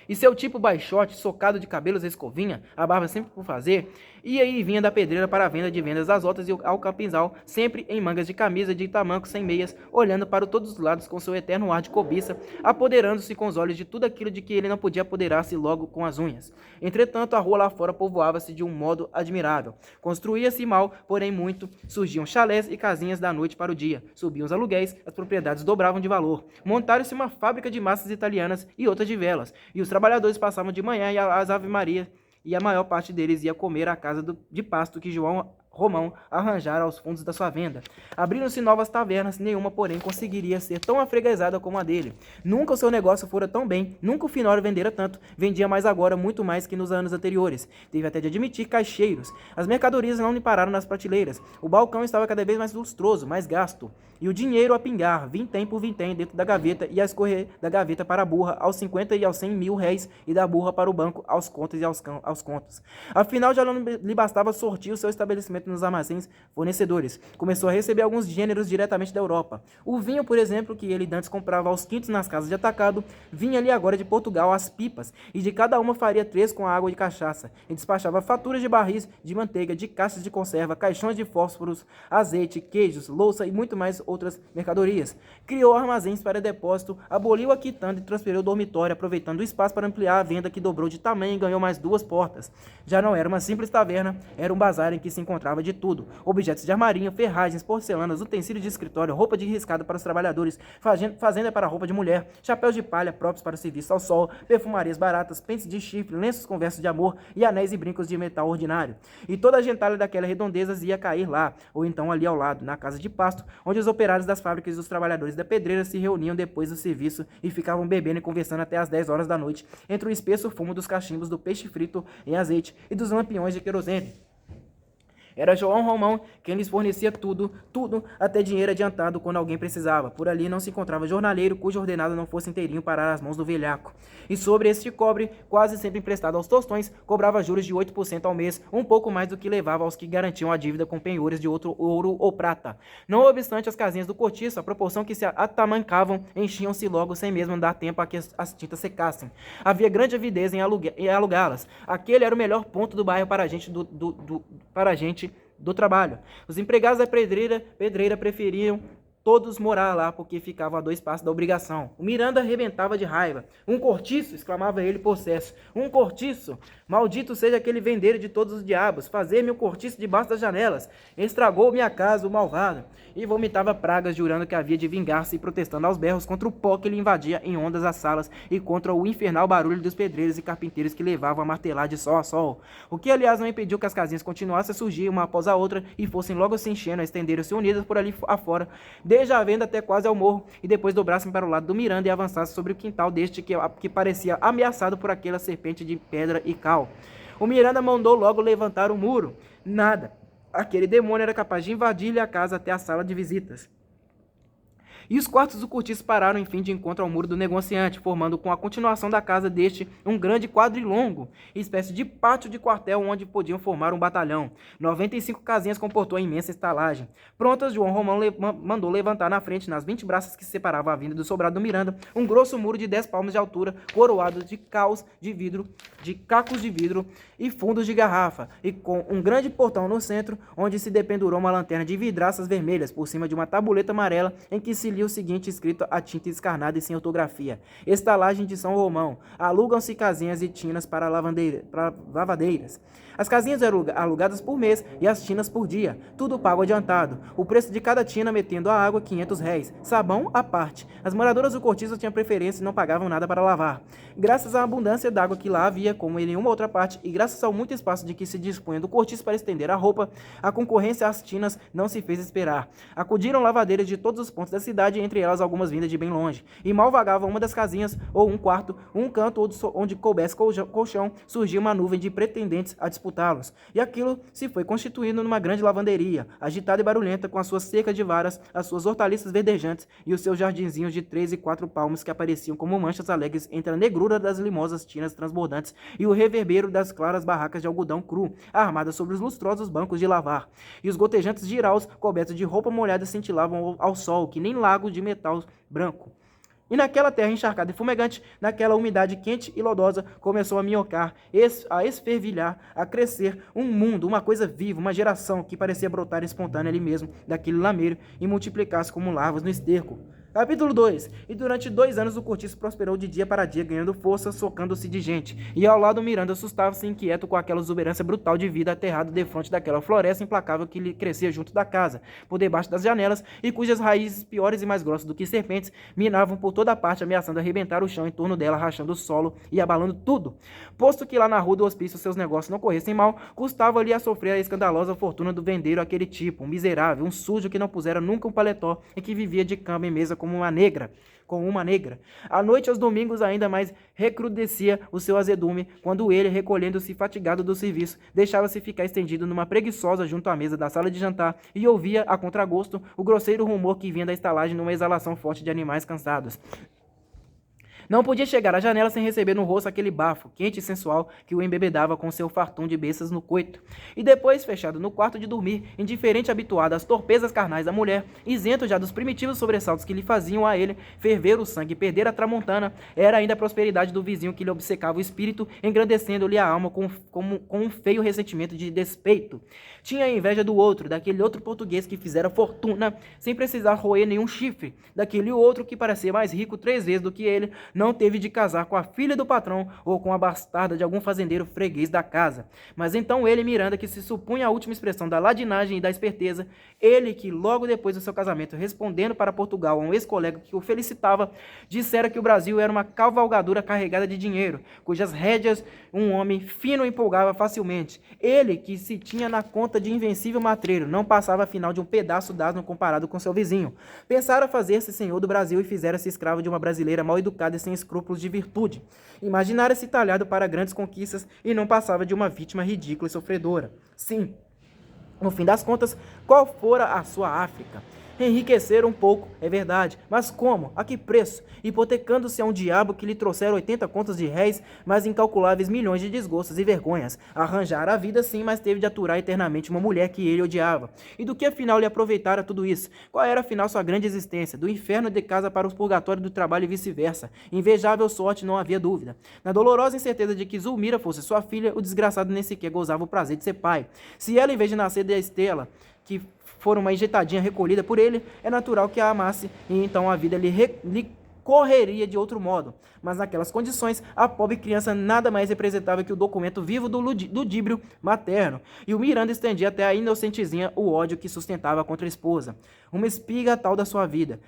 E seu tipo baixote, socado de cabelos à escovinha, a barba sempre por fazer, ia e vinha da pedreira para a venda de vendas às outras e ao capinzal, sempre em mangas de camisa de tamanco sem meias, olhando para todos os lados com seu eterno ar de cobiça, apoderando-se com os olhos de tudo aquilo de que ele não podia apoderar-se logo com as unhas. Entretanto, a rua lá fora povoava-se de um modo admirável. Construía-se mal, porém muito, surgiam chalés e casinhas da noite para o dia, subiam os aluguéis, as propriedades dobravam de valor. Montaram-se uma fábrica de massas italianas e outra de velas, e os trabalhadores passavam de manhã e às Ave-Maria, e a maior parte deles ia comer à casa de pasto que João Romão arranjara aos fundos da sua venda. Abriram-se novas tavernas, nenhuma, porém, conseguiria ser tão afreguesada como a dele. Nunca o seu negócio fora tão bem, nunca o Finório vendera tanto, vendia mais agora, muito mais que nos anos anteriores. Teve até de admitir caixeiros. As mercadorias não lhe pararam nas prateleiras. O balcão estava cada vez mais lustroso, mais gasto. E o dinheiro a pingar, vintém por vintém, dentro da gaveta, e a escorrer da gaveta para a burra, aos 50 e aos 100 mil réis, e da burra para o banco, aos contos e aos contos. Afinal, já não lhe bastava sortir o seu estabelecimento investimento nos armazéns fornecedores. Começou a receber alguns gêneros diretamente da Europa. O vinho, por exemplo, que ele antes comprava aos quintos nas casas de atacado, vinha ali agora de Portugal às pipas, e de cada uma faria 3 com a água de cachaça, e despachava faturas de barris de manteiga, de caixas de conserva, caixões de fósforos, azeite, queijos, louça e muito mais outras mercadorias. Criou armazéns para depósito, aboliu a quitanda e transferiu o dormitório, aproveitando o espaço para ampliar a venda, que dobrou de tamanho e ganhou mais 2 portas. Já não era uma simples taverna, era um bazar em que se encontrava de tudo: objetos de armarinho, ferragens, porcelanas, utensílios de escritório, roupa de riscado para os trabalhadores, fazenda para roupa de mulher, chapéus de palha próprios para o serviço ao sol, perfumarias baratas, pentes de chifre, lenços com versos de amor e anéis e brincos de metal ordinário. E toda a gentalha daquela redondezas ia cair lá, ou então ali ao lado, na casa de pasto, onde os operários das fábricas e os trabalhadores da pedreira se reuniam depois do serviço e ficavam bebendo e conversando até as 10 horas da noite, entre o espesso fumo dos cachimbos do peixe frito em azeite e dos lampiões de querosene. Era João Romão quem lhes fornecia tudo, até dinheiro adiantado quando alguém precisava. Por ali não se encontrava jornaleiro cujo ordenado não fosse inteirinho parar as mãos do velhaco. E sobre este cobre, quase sempre emprestado aos tostões, cobrava juros de 8% ao mês, um pouco mais do que levava aos que garantiam a dívida com penhores de outro ouro ou prata. Não obstante as casinhas do cortiço, a proporção que se atamancavam, enchiam-se logo sem mesmo dar tempo a que as tintas secassem. Havia grande avidez em alugá-las. Aquele era o melhor ponto do bairro para a gente do trabalho. Os empregados da pedreira preferiam todos morar lá, porque ficavam a 2 passos da obrigação. O Miranda arrebentava de raiva. Um cortiço, exclamava ele possesso. Um cortiço! Maldito seja aquele vendeiro de todos os diabos. Fazer-me um cortiço debaixo das janelas. Estragou minha casa, o malvado. E vomitava pragas, jurando que havia de vingar-se e protestando aos berros contra o pó que lhe invadia em ondas as salas e contra o infernal barulho dos pedreiros e carpinteiros que levavam a martelar de sol a sol. O que, aliás, não impediu que as casinhas continuassem a surgir uma após a outra e fossem logo se enchendo, a estenderam-se unidas por ali afora, desde a venda até quase ao morro, e depois dobrassem para o lado do Miranda e avançassem sobre o quintal deste que parecia ameaçado por aquela serpente de pedra e cal. O Miranda mandou logo levantar o muro. Nada. Aquele demônio era capaz de invadir-lhe a casa até a sala de visitas. E os quartos do cortiço pararam, enfim, de encontro ao muro do negociante, formando com a continuação da casa deste um grande quadrilongo, espécie de pátio de quartel onde podiam formar um batalhão. 95 casinhas comportou a imensa estalagem. Prontas, João Romão mandou levantar na frente, nas 20 braças que separavam a vinda do sobrado do Miranda, um grosso muro de 10 palmos de altura, coroado de cacos de vidro e fundos de garrafa, e com um grande portão no centro, onde se dependurou uma lanterna de vidraças vermelhas por cima de uma tabuleta amarela em que se lia o seguinte escrito a tinta escarnada e sem ortografia: Estalagem de São Romão. Alugam-se casinhas e tinas para lavadeiras. As casinhas eram alugadas por mês e as tinas por dia, tudo pago adiantado. O preço de cada tina metendo a água, R$500, sabão à parte. As moradoras do cortiço tinham preferência e não pagavam nada para lavar. Graças à abundância d'água que lá havia, como em nenhuma outra parte, e graças ao muito espaço de que se dispunha do cortiço para estender a roupa, a concorrência às tinas não se fez esperar. Acudiram lavadeiras de todos os pontos da cidade, entre elas algumas vindas de bem longe, e mal vagava uma das casinhas, ou um quarto, um canto onde coubesse colchão, surgia uma nuvem de pretendentes a disputá-los, e aquilo se foi constituindo numa grande lavanderia, agitada e barulhenta, com a sua cerca de varas, as suas hortaliças verdejantes e os seus jardinzinhos de 3 e 4 palmos que apareciam como manchas alegres entre a negrura das limosas tinas transbordantes e o reverbero das claras barracas de algodão cru, armadas sobre os lustrosos bancos de lavar, e os gotejantes jiraus cobertos de roupa molhada cintilavam ao sol, que nem lago de metal branco. E naquela terra encharcada e fumegante, naquela umidade quente e lodosa, começou a minhocar, a esfervilhar, a crescer um mundo, uma coisa viva, uma geração que parecia brotar espontânea ali mesmo, daquele lameiro, e multiplicar-se como larvas no esterco. Capítulo 2. E durante 2 anos o cortiço prosperou de dia para dia, ganhando força, socando-se de gente. E ao lado Miranda assustava-se inquieto com aquela exuberância brutal de vida aterrado defronte daquela floresta implacável que lhe crescia junto da casa, por debaixo das janelas, e cujas raízes, piores e mais grossas do que serpentes, minavam por toda parte, ameaçando arrebentar o chão em torno dela, rachando o solo e abalando tudo. Posto que lá na rua do hospício seus negócios não corressem mal, custava-lhe a sofrer a escandalosa fortuna do vendeiro aquele tipo, um miserável, um sujo que não pusera nunca um paletó e que vivia de cama e mesa com uma negra. À noite, aos domingos, ainda mais recrudescia o seu azedume, quando ele, recolhendo-se fatigado do serviço, deixava-se ficar estendido numa preguiçosa junto à mesa da sala de jantar e ouvia, a contragosto, o grosseiro rumor que vinha da estalagem numa exalação forte de animais cansados. Não podia chegar à janela sem receber no rosto aquele bafo, quente e sensual, que o embebedava com seu fartum de bestas no coito. E depois, fechado no quarto de dormir, indiferente e habituado às torpezas carnais da mulher, isento já dos primitivos sobressaltos que lhe faziam a ele ferver o sangue e perder a tramontana, era ainda a prosperidade do vizinho que lhe obcecava o espírito, engrandecendo-lhe a alma com um feio ressentimento de despeito. Tinha inveja do outro, daquele outro português que fizera fortuna, sem precisar roer nenhum chifre, daquele outro que parecia mais rico 3 vezes do que ele, não teve de casar com a filha do patrão ou com a bastarda de algum fazendeiro freguês da casa. Mas então ele, Miranda, que se supunha a última expressão da ladinagem e da esperteza, ele que logo depois do seu casamento, respondendo para Portugal a um ex-colega que o felicitava, dissera que o Brasil era uma cavalgadura carregada de dinheiro, cujas rédeas um homem fino empolgava facilmente. Ele que se tinha na conta de invencível matreiro, não passava afinal de um pedaço d'asno comparado com seu vizinho. Pensara fazer-se senhor do Brasil e fizera-se escravo de uma brasileira mal educada e sem escrúpulos de virtude. Imaginara-se talhado para grandes conquistas e não passava de uma vítima ridícula e sofredora. Sim, no fim das contas, qual fora a sua África? Enriquecer um pouco, é verdade, mas como? A que preço? Hipotecando-se a um diabo que lhe trouxera 80 contos de réis, mais incalculáveis milhões de desgostos e vergonhas. Arranjara a vida sim, mas teve de aturar eternamente uma mulher que ele odiava. E do que afinal lhe aproveitara tudo isso? Qual era afinal sua grande existência? Do inferno de casa para os purgatórios do trabalho e vice-versa. Invejável sorte, não havia dúvida. Na dolorosa incerteza de que Zulmira fosse sua filha, o desgraçado nem sequer gozava o prazer de ser pai. Se ela, em vez de nascer da Estela, que for uma injetadinha recolhida por ele, é natural que a amasse, e então a vida lhe correria de outro modo. Mas naquelas condições, a pobre criança nada mais representava que o documento vivo do ludíbrio materno, e o Miranda estendia até a inocentezinha o ódio que sustentava contra a esposa. Uma espiga tal da sua vida.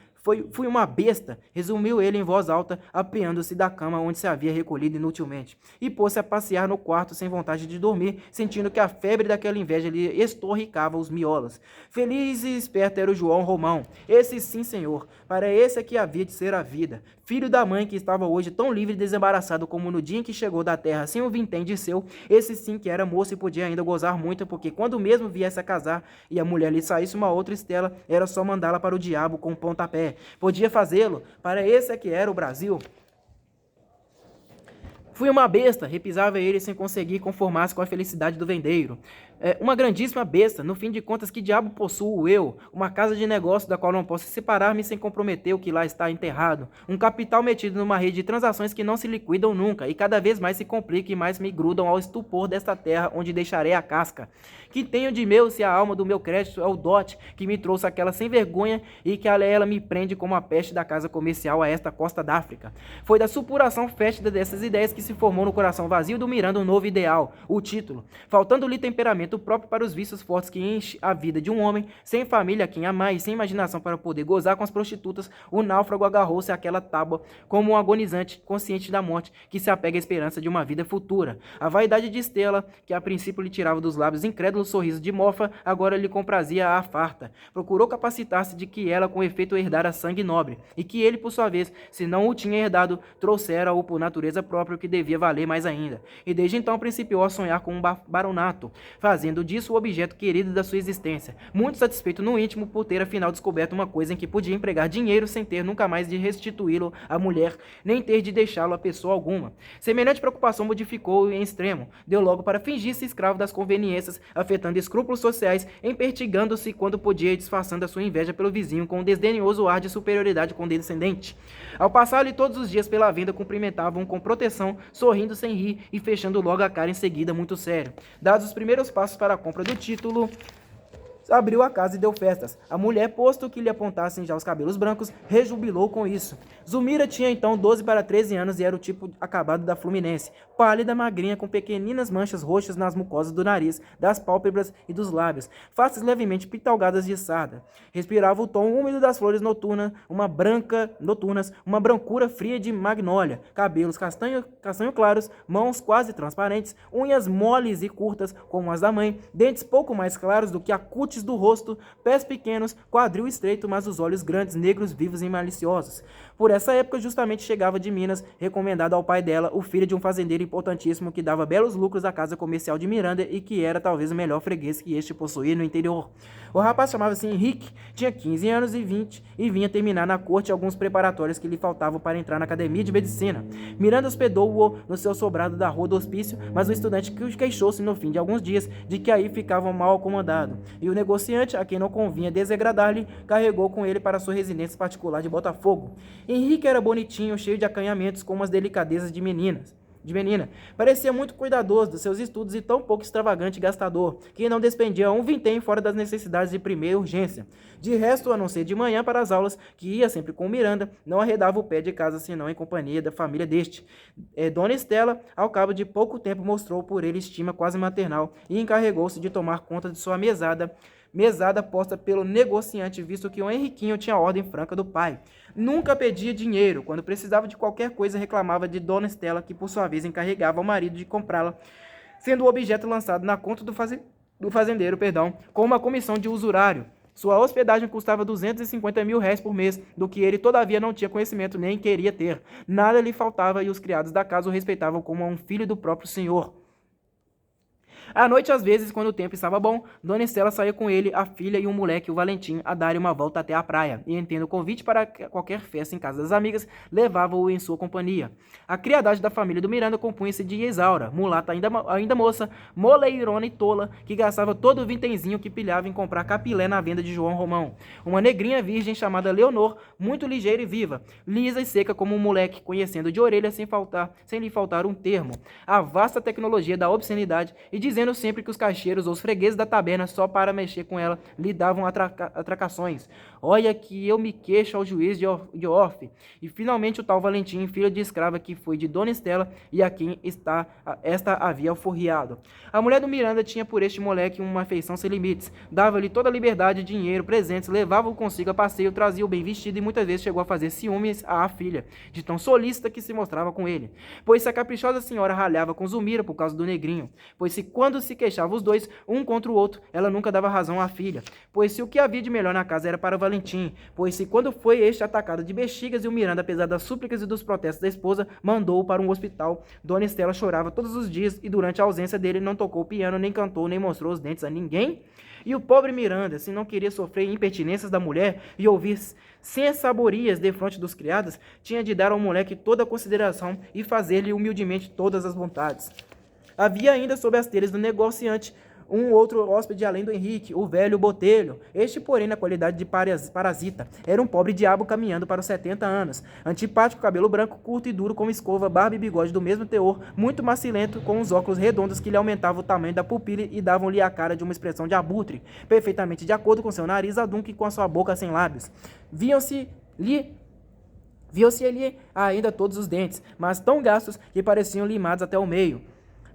Fui uma besta, resumiu ele em voz alta, apeando-se da cama onde se havia recolhido inutilmente, e pôs-se a passear no quarto sem vontade de dormir, sentindo que a febre daquela inveja lhe estorricava os miolos. Feliz e esperto era o João Romão. Esse sim, senhor, para esse é que havia de ser a vida. Filho da mãe que estava hoje tão livre e desembaraçado como no dia em que chegou da terra sem um vintém de seu, esse sim que era moço e podia ainda gozar muito, porque quando mesmo viesse a casar e a mulher lhe saísse uma outra estela, era só mandá-la para o diabo com um pontapé. Podia fazê-lo, para esse é que era o Brasil. Fui uma besta, repisava ele sem conseguir conformar-se com a felicidade do vendeiro. Uma grandíssima besta, no fim de contas, que diabo possuo eu? Uma casa de negócio da qual não posso separar-me sem comprometer o que lá está enterrado. Um capital metido numa rede de transações que não se liquidam nunca, e cada vez mais se complicam e mais me grudam ao estupor desta terra onde deixarei a casca. Que tenho de meu se a alma do meu crédito é o dote que me trouxe aquela sem vergonha e que ela me prende como a peste da casa comercial a esta costa da África. Foi da supuração fétida dessas ideias que se formou no coração vazio do Miranda um novo ideal, o título. Faltando-lhe temperamento próprio para os vícios fortes que enche a vida de um homem, sem família a quem amar e sem imaginação para poder gozar com as prostitutas, o náufrago agarrou-se àquela tábua como um agonizante, consciente da morte, que se apega à esperança de uma vida futura. A vaidade de Estela, que a princípio lhe tirava dos lábios incrédulo sorriso de mofa, agora lhe comprazia à farta. Procurou capacitar-se de que ela com efeito herdara sangue nobre, e que ele, por sua vez, se não o tinha herdado, trouxera-o por natureza própria, o que devia valer mais ainda. E desde então principiou a sonhar com um baronato, fazendo disso o objeto querido da sua existência, muito satisfeito no íntimo por ter afinal descoberto uma coisa em que podia empregar dinheiro sem ter nunca mais de restituí-lo à mulher, nem ter de deixá-lo a pessoa alguma. Semelhante preocupação modificou-o em extremo, deu logo para fingir-se escravo das conveniências, afetando escrúpulos sociais, empertigando-se quando podia e disfarçando a sua inveja pelo vizinho com um desdenhoso ar de superioridade condescendente. Ao passar-lhe todos os dias pela venda, cumprimentavam com proteção, sorrindo sem rir e fechando logo a cara em seguida muito sério. Dados os primeiros passos para a compra do título, abriu a casa e deu festas. A mulher, posto que lhe apontassem já os cabelos brancos, rejubilou com isso. Zulmira tinha então 12 para 13 anos e era o tipo acabado da Fluminense. Pálida, magrinha, com pequeninas manchas roxas nas mucosas do nariz, das pálpebras e dos lábios, faces levemente pitalgadas de sarda. Respirava o tom úmido das flores noturnas, uma brancura fria de magnólia, cabelos castanho claros, mãos quase transparentes, unhas moles e curtas como as da mãe, dentes pouco mais claros do que a cútila cútis do rosto, pés pequenos, quadril estreito, mas os olhos grandes, negros, vivos e maliciosos. Por essa época, justamente chegava de Minas, recomendado ao pai dela, o filho de um fazendeiro importantíssimo que dava belos lucros à casa comercial de Miranda e que era talvez o melhor freguês que este possuía no interior. O rapaz chamava-se Henrique, tinha 15 anos e vinha terminar na corte alguns preparatórios que lhe faltavam para entrar na academia de medicina. Miranda hospedou-o no seu sobrado da rua do hospício, mas o estudante queixou-se no fim de alguns dias de que aí ficava mal acomodado, e o negociante, a quem não convinha desagradar-lhe, carregou com ele para sua residência particular de Botafogo. Henrique era bonitinho, cheio de acanhamentos, com umas delicadezas de menina. Parecia muito cuidadoso dos seus estudos e tão pouco extravagante e gastador, que não despendia um vintém fora das necessidades de primeira urgência. De resto, a não ser de manhã para as aulas, que ia sempre com Miranda, não arredava o pé de casa senão em companhia da família deste. Dona Estela, ao cabo de pouco tempo, mostrou por ele estima quase maternal e encarregou-se de tomar conta de sua mesada posta pelo negociante, visto que o Henriquinho tinha ordem franca do pai. Nunca pedia dinheiro. Quando precisava de qualquer coisa, reclamava de Dona Estela, que por sua vez encarregava ao marido de comprá-la, sendo o objeto lançado na conta do fazendeiro, com uma comissão de usurário. Sua hospedagem custava 250 mil réis por mês, do que ele todavia não tinha conhecimento nem queria ter. Nada lhe faltava e os criados da casa o respeitavam como um filho do próprio senhor. À noite, às vezes, quando o tempo estava bom, Dona Estela saía com ele, a filha e um moleque, o Valentim, a darem uma volta até a praia, e, entendo o convite para qualquer festa em casa das amigas, levava-o em sua companhia. A criadagem da família do Miranda compunha-se de Isaura, mulata ainda moça, moleirona e tola, que gastava todo o vintenzinho que pilhava em comprar capilé na venda de João Romão. Uma negrinha virgem chamada Leonor, muito ligeira e viva, lisa e seca como um moleque, conhecendo de orelha sem lhe faltar um termo, a vasta tecnologia da obscenidade e dizendo sempre que os caixeiros ou os fregueses da taberna só para mexer com ela lhe davam atracações. Olha que eu me queixo ao juiz de Orfe. E finalmente o tal Valentim, filho de escrava que foi de Dona Estela e a quem esta havia alforriado. A mulher do Miranda tinha por este moleque uma afeição sem limites, dava-lhe toda a liberdade, dinheiro, presentes, levava-o consigo a passeio, trazia-o bem vestido e muitas vezes chegou a fazer ciúmes à filha, de tão solícita que se mostrava com ele. Pois se a caprichosa senhora ralhava com Zulmira por causa do negrinho, pois se quando se queixavam os dois, um contra o outro, ela nunca dava razão à filha, pois se o que havia de melhor na casa era para Valentim, pois se quando foi este atacado de bexigas e o Miranda, apesar das súplicas e dos protestos da esposa, mandou-o para um hospital, Dona Estela chorava todos os dias e durante a ausência dele não tocou o piano, nem cantou, nem mostrou os dentes a ninguém. E o pobre Miranda, se não queria sofrer impertinências da mulher e ouvir sensaborias defronte dos criados, tinha de dar ao moleque toda a consideração e fazer-lhe humildemente todas as vontades. Havia ainda sob as telhas do negociante um outro hóspede além do Henrique, o velho Botelho. Este, porém, na qualidade de parasita, era um pobre diabo caminhando para os 70 anos. Antipático, cabelo branco, curto e duro como escova, barba e bigode do mesmo teor, muito macilento, com os óculos redondos que lhe aumentavam o tamanho da pupila e davam-lhe a cara de uma expressão de abutre, perfeitamente de acordo com seu nariz adunco e com a sua boca sem lábios. Viam-se-lhe ainda todos os dentes, mas tão gastos que pareciam limados até o meio.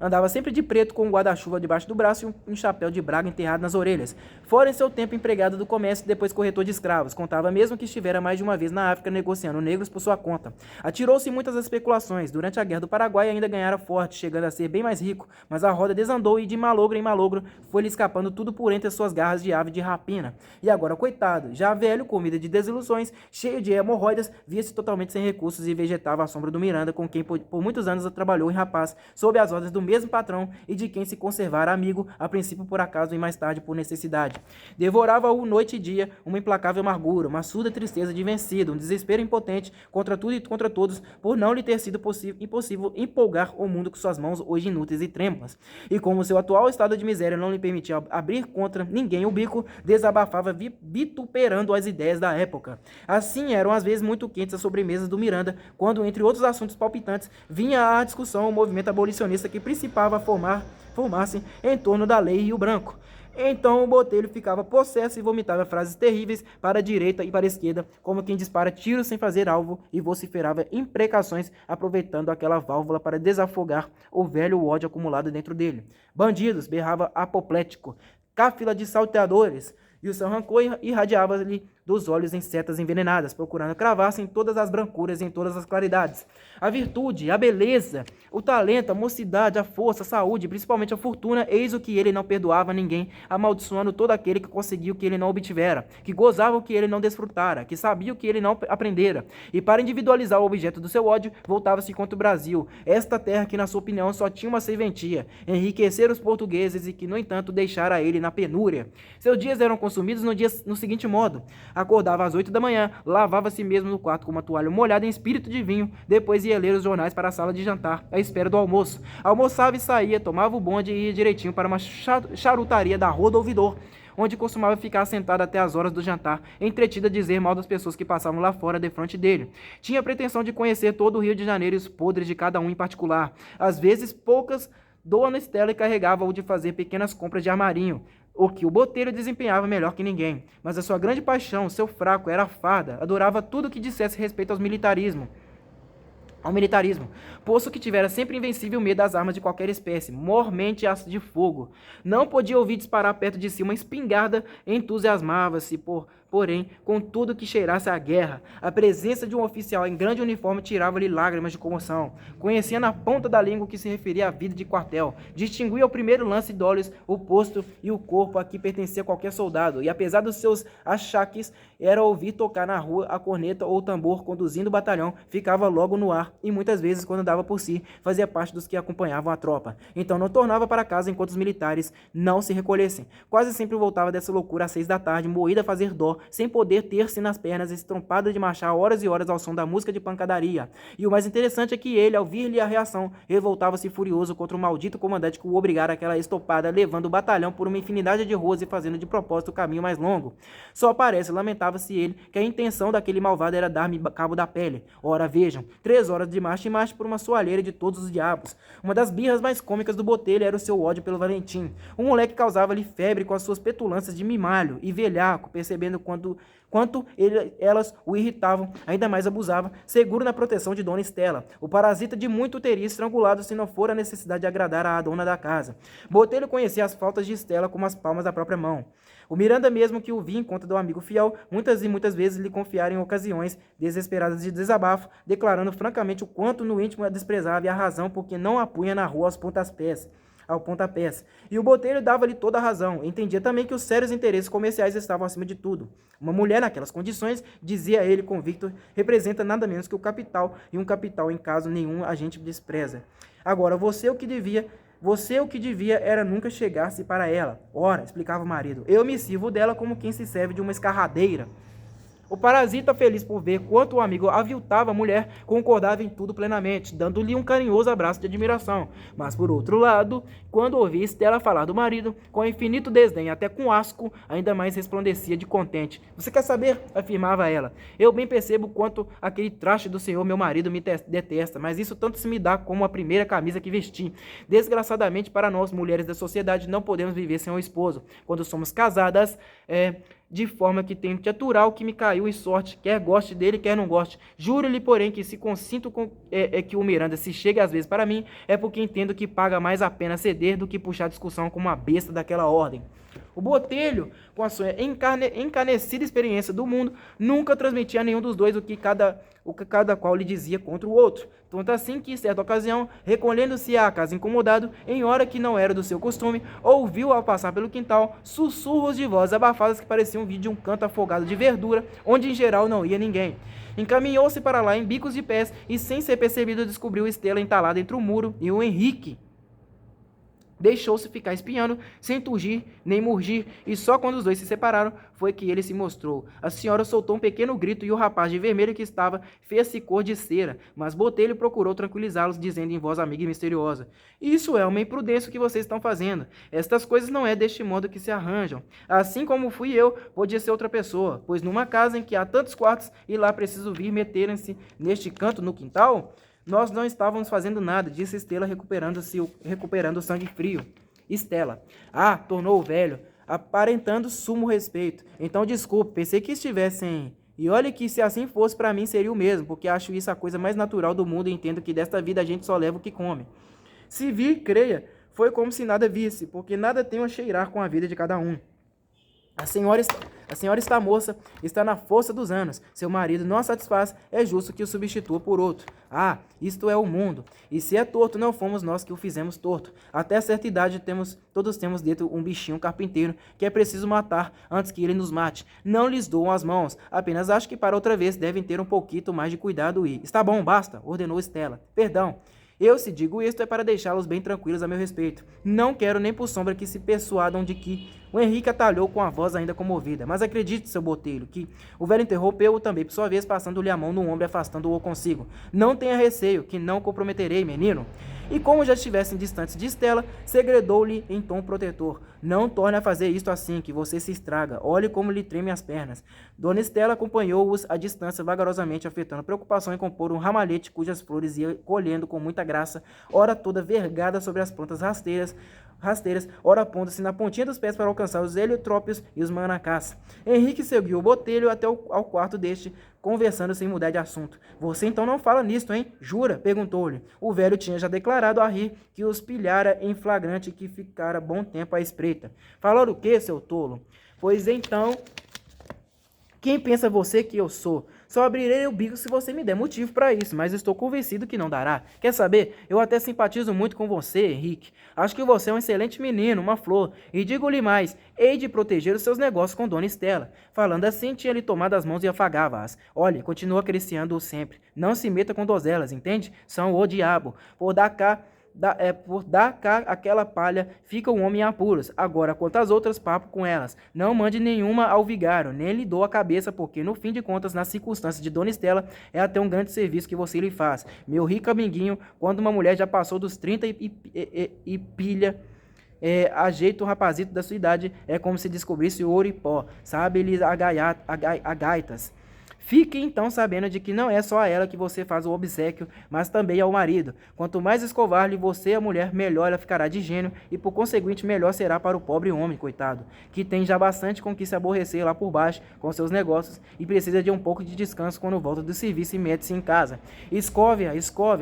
Andava sempre de preto com um guarda-chuva debaixo do braço e um chapéu de braga enterrado nas orelhas. Fora em seu tempo empregado do comércio e depois corretor de escravos. Contava mesmo que estivera mais de uma vez na África negociando negros por sua conta. Atirou-se em muitas especulações. Durante a Guerra do Paraguai ainda ganhara forte, chegando a ser bem mais rico. Mas a roda desandou e de malogro em malogro foi-lhe escapando tudo por entre as suas garras de ave de rapina. E agora, coitado, já velho, comida de desilusões, cheio de hemorroidas, via-se totalmente sem recursos e vegetava à sombra do Miranda, com quem por muitos anos trabalhou em rapaz, sob as ordens do mesmo patrão e de quem se conservara amigo, a princípio por acaso e mais tarde por necessidade. Devorava-o noite e dia uma implacável amargura, uma surda tristeza de vencido, um desespero impotente contra tudo e contra todos, por não lhe ter sido impossível empolgar o mundo com suas mãos hoje inúteis e trêmulas. E como seu atual estado de miséria não lhe permitia abrir contra ninguém o bico, desabafava vituperando as ideias da época. Assim eram às vezes muito quentes as sobremesas do Miranda, quando, entre outros assuntos palpitantes, vinha à discussão o movimento abolicionista que principava formar-se em torno da lei Rio Branco. Então o Botelho ficava possesso e vomitava frases terríveis para a direita e para a esquerda, como quem dispara tiros sem fazer alvo, e vociferava imprecações, aproveitando aquela válvula para desafogar o velho ódio acumulado dentro dele. Bandidos, berrava apoplético, cáfila de salteadores, e o seu rancor irradiava-lhe dos olhos em setas envenenadas, procurando cravar-se em todas as brancuras e em todas as claridades. A virtude, a beleza, o talento, a mocidade, a força, a saúde, principalmente a fortuna, eis o que ele não perdoava a ninguém, amaldiçoando todo aquele que conseguiu o que ele não obtivera, que gozava o que ele não desfrutara, que sabia o que ele não aprendera, e para individualizar o objeto do seu ódio, voltava-se contra o Brasil, esta terra que, na sua opinião, só tinha uma serventia, enriquecer os portugueses e que, no entanto, deixara ele na penúria. Seus dias eram consumidos no seguinte modo: acordava às 8 da manhã, lavava-se mesmo no quarto com uma toalha molhada em espírito de vinho, depois ia ler os jornais para a sala de jantar, à espera do almoço. Almoçava e saía, tomava o bonde e ia direitinho para uma charutaria da Rua do Ouvidor, onde costumava ficar sentado até as horas do jantar, entretida a dizer mal das pessoas que passavam lá fora defronte dele. Tinha a pretensão de conhecer todo o Rio de Janeiro e os podres de cada um em particular. Às vezes, poucas, Dona Estela encarregava-o de fazer pequenas compras de armarinho, o que o Botelho desempenhava melhor que ninguém. Mas a sua grande paixão, seu fraco, era a farda. Adorava tudo que dissesse respeito ao militarismo, posto que tivera sempre invencível medo das armas de qualquer espécie, mormente aço de fogo. Não podia ouvir disparar perto de si uma espingarda, entusiasmava-se, porém, com tudo que cheirasse a guerra. A presença de um oficial em grande uniforme tirava-lhe lágrimas de comoção. Conhecia na ponta da língua o que se referia à vida de quartel. Distinguia ao primeiro lance de olhos o posto e o corpo a que pertencia qualquer soldado, e apesar dos seus achaques, era ouvir tocar na rua a corneta ou o tambor conduzindo o batalhão, ficava logo no ar, e muitas vezes, quando dava por si, fazia parte dos que acompanhavam a tropa. Então não tornava para casa enquanto os militares não se recolhessem. Quase sempre voltava dessa loucura às 6 da tarde, moída a fazer dó, sem poder ter-se nas pernas, estrompado de marchar horas e horas ao som da música de pancadaria. E o mais interessante é que ele, ao vir-lhe a reação, revoltava-se furioso contra o maldito comandante que o obrigara àquela estopada, levando o batalhão por uma infinidade de ruas e fazendo de propósito o caminho mais longo. Só parece, lamentava-se ele, que a intenção daquele malvado era dar-me cabo da pele. Ora, vejam, 3 horas de marcha e marcha por uma soalheira de todos os diabos. Uma das birras mais cômicas do Botelho era o seu ódio pelo Valentim. O moleque causava-lhe febre com as suas petulâncias de mimalho e velhaco, percebendo quanto elas o irritavam, ainda mais abusava, seguro na proteção de Dona Estela. O parasita de muito teria estrangulado se não for a necessidade de agradar à dona da casa. Botelho conhecia as faltas de Estela como as palmas da própria mão. O Miranda mesmo, que o via em conta do amigo fiel, muitas e muitas vezes lhe confiara em ocasiões desesperadas de desabafo, declarando francamente o quanto no íntimo a desprezava e a razão porque não a punha na rua aos pontapés. E o Botelho dava-lhe toda a razão. Entendia também que os sérios interesses comerciais estavam acima de tudo. Uma mulher naquelas condições, dizia ele convicto, representa nada menos que o capital, e um capital em caso nenhum a gente despreza. Agora, você o que devia era nunca chegar-se para ela. Ora, explicava o marido, eu me sirvo dela como quem se serve de uma escarradeira. O parasita, feliz por ver quanto o amigo aviltava a mulher, concordava em tudo plenamente, dando-lhe um carinhoso abraço de admiração. Mas, por outro lado, quando ouvia Estela falar do marido, com infinito desdém, até com asco, ainda mais resplandecia de contente. Você quer saber? Afirmava ela. Eu bem percebo quanto aquele traste do senhor, meu marido, me detesta, mas isso tanto se me dá como a primeira camisa que vesti. Desgraçadamente, para nós, mulheres da sociedade, não podemos viver sem um esposo. Quando somos casadas, de forma que tenho que aturar o que me caiu em sorte, quer goste dele, quer não goste. Juro-lhe, porém, que se consinto que o Miranda se chega às vezes para mim, é porque entendo que paga mais a pena ceder do que puxar discussão com uma besta daquela ordem. O Botelho, com a sua encanecida experiência do mundo, nunca transmitia a nenhum dos dois o que cada qual lhe dizia contra o outro. Tanto assim que, em certa ocasião, recolhendo-se à casa incomodado, em hora que não era do seu costume, ouviu ao passar pelo quintal sussurros de vozes abafadas que pareciam vir de um canto afogado de verdura, onde em geral não ia ninguém. Encaminhou-se para lá em bicos de pés e, sem ser percebido, descobriu Estela entalada entre o muro e o Henrique. Deixou-se ficar espiando, sem turgir nem murgir, e só quando os dois se separaram foi que ele se mostrou. A senhora soltou um pequeno grito e o rapaz de vermelho que estava fez-se cor de cera, mas Botelho procurou tranquilizá-los, dizendo em voz amiga e misteriosa: isso é uma imprudência que vocês estão fazendo. Estas coisas não é deste modo que se arranjam. Assim como fui eu, podia ser outra pessoa, pois numa casa em que há tantos quartos e lá preciso vir meterem-se neste canto no quintal... Nós não estávamos fazendo nada, disse Estela, recuperando o sangue frio. Estela. Ah, tornou o velho, aparentando sumo respeito. Então, desculpe, pensei que estivessem... E olhe que se assim fosse, para mim seria o mesmo, porque acho isso a coisa mais natural do mundo e entendo que desta vida a gente só leva o que come. Se vir, creia, foi como se nada visse, porque nada tem a cheirar com a vida de cada um. A senhora está moça, está na força dos anos. Seu marido não a satisfaz, é justo que o substitua por outro. Ah, isto é o mundo. E se é torto, não fomos nós que o fizemos torto. Até certa idade todos temos dentro um bichinho carpinteiro que é preciso matar antes que ele nos mate. Não lhes dou as mãos, apenas acho que para outra vez devem ter um pouquinho mais de cuidado e... Está bom, basta, ordenou Estela. Perdão. Eu, se digo isto, é para deixá-los bem tranquilos a meu respeito. Não quero nem por sombra que se persuadam de que... O Henrique atalhou com a voz ainda comovida. Mas acredite, seu botelho, que... O velho interrompeu-o também, por sua vez, passando-lhe a mão no ombro e afastando-o consigo. Não tenha receio, que não comprometerei, menino. E como já estivessem distantes de Estela, segredou-lhe em tom protetor. Não torne a fazer isto assim, que você se estraga. Olhe como lhe tremem as pernas. Dona Estela acompanhou-os à distância, vagarosamente, afetando preocupação em compor um ramalhete cujas flores ia colhendo com muita graça, ora toda vergada sobre as plantas rasteiras, ora pondo-se na pontinha dos pés para alcançar os heliotrópios e os manacás. Henrique seguiu o botelho até ao quarto deste, conversando sem mudar de assunto. Você então não fala nisto, hein? Jura? Perguntou-lhe. O velho tinha já declarado a rir que os pilhara em flagrante e que ficara bom tempo à espreita. Falar o quê, seu tolo? Pois então... Quem pensa você que eu sou? Só abrirei o bico se você me der motivo para isso, mas estou convencido que não dará. Quer saber? Eu até simpatizo muito com você, Henrique. Acho que você é um excelente menino, uma flor. E digo-lhe mais, hei de proteger os seus negócios com Dona Estela. Falando assim, tinha-lhe tomado as mãos e afagava-as. Olhe, continua acariciando-o sempre. Não se meta com donzelas, entende? São o diabo. Por dar cá aquela palha, fica o homem em apuros. Agora, quanto às outras, papo com elas. Não mande nenhuma ao vigário, nem lhe dou a cabeça, porque, no fim de contas, nas circunstâncias de Dona Estela, é até um grande serviço que você lhe faz. Meu rico amiguinho, quando uma mulher já passou dos 30 e pilha... ajeita o rapazito da sua idade, é como se descobrisse ouro e pó, sabe-lhes a gaitas. Fique então sabendo de que não é só a ela que você faz o obséquio, mas também ao marido. Quanto mais escovar-lhe você a mulher, melhor ela ficará de gênio e por conseguinte melhor será para o pobre homem, coitado, que tem já bastante com que se aborrecer lá por baixo com seus negócios e precisa de um pouco de descanso quando volta do serviço e mete-se em casa. Escove-a,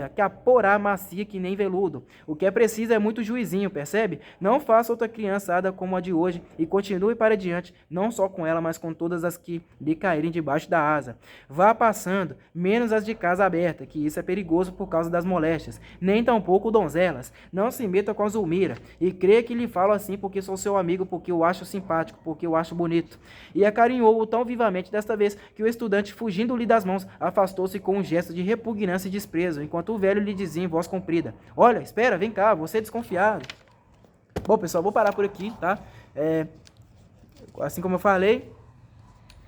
que a porá macia que nem veludo. O que é preciso é muito juizinho, percebe? Não faça outra criançada como a de hoje e continue para diante, não só com ela, mas com todas as que lhe caírem debaixo da asa. Vá passando, menos as de casa aberta, que isso é perigoso por causa das moléstias, nem tampouco donzelas. Não se meta com a Zulmira, e creia que lhe falo assim porque sou seu amigo, porque eu acho simpático, porque eu acho bonito. E acarinhou-o tão vivamente desta vez que o estudante, fugindo-lhe das mãos, afastou-se com um gesto de repugnância e desprezo, enquanto o velho lhe dizia em voz comprida: Olha, espera, vem cá, você é desconfiado. Bom, pessoal, vou parar por aqui, tá? Assim como eu falei,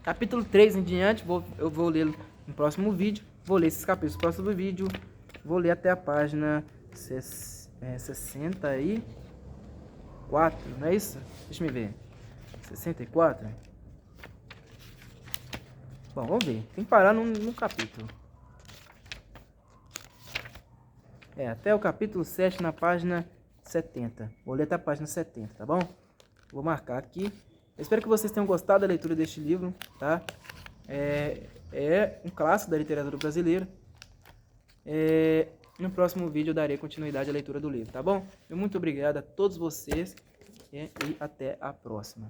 capítulo 3 em diante, eu vou ler no próximo vídeo. Vou ler esses capítulos no próximo vídeo. Vou ler até a página 64, não é isso? Deixa eu ver. 64? Bom, vamos ver. Tem que parar num capítulo. Até o capítulo 7 na página 70. Vou ler até a página 70, tá bom? Vou marcar aqui. Eu espero que vocês tenham gostado da leitura deste livro, tá? É um clássico da literatura brasileira. No próximo vídeo eu darei continuidade à leitura do livro, tá bom? Muito obrigado a todos vocês e até a próxima.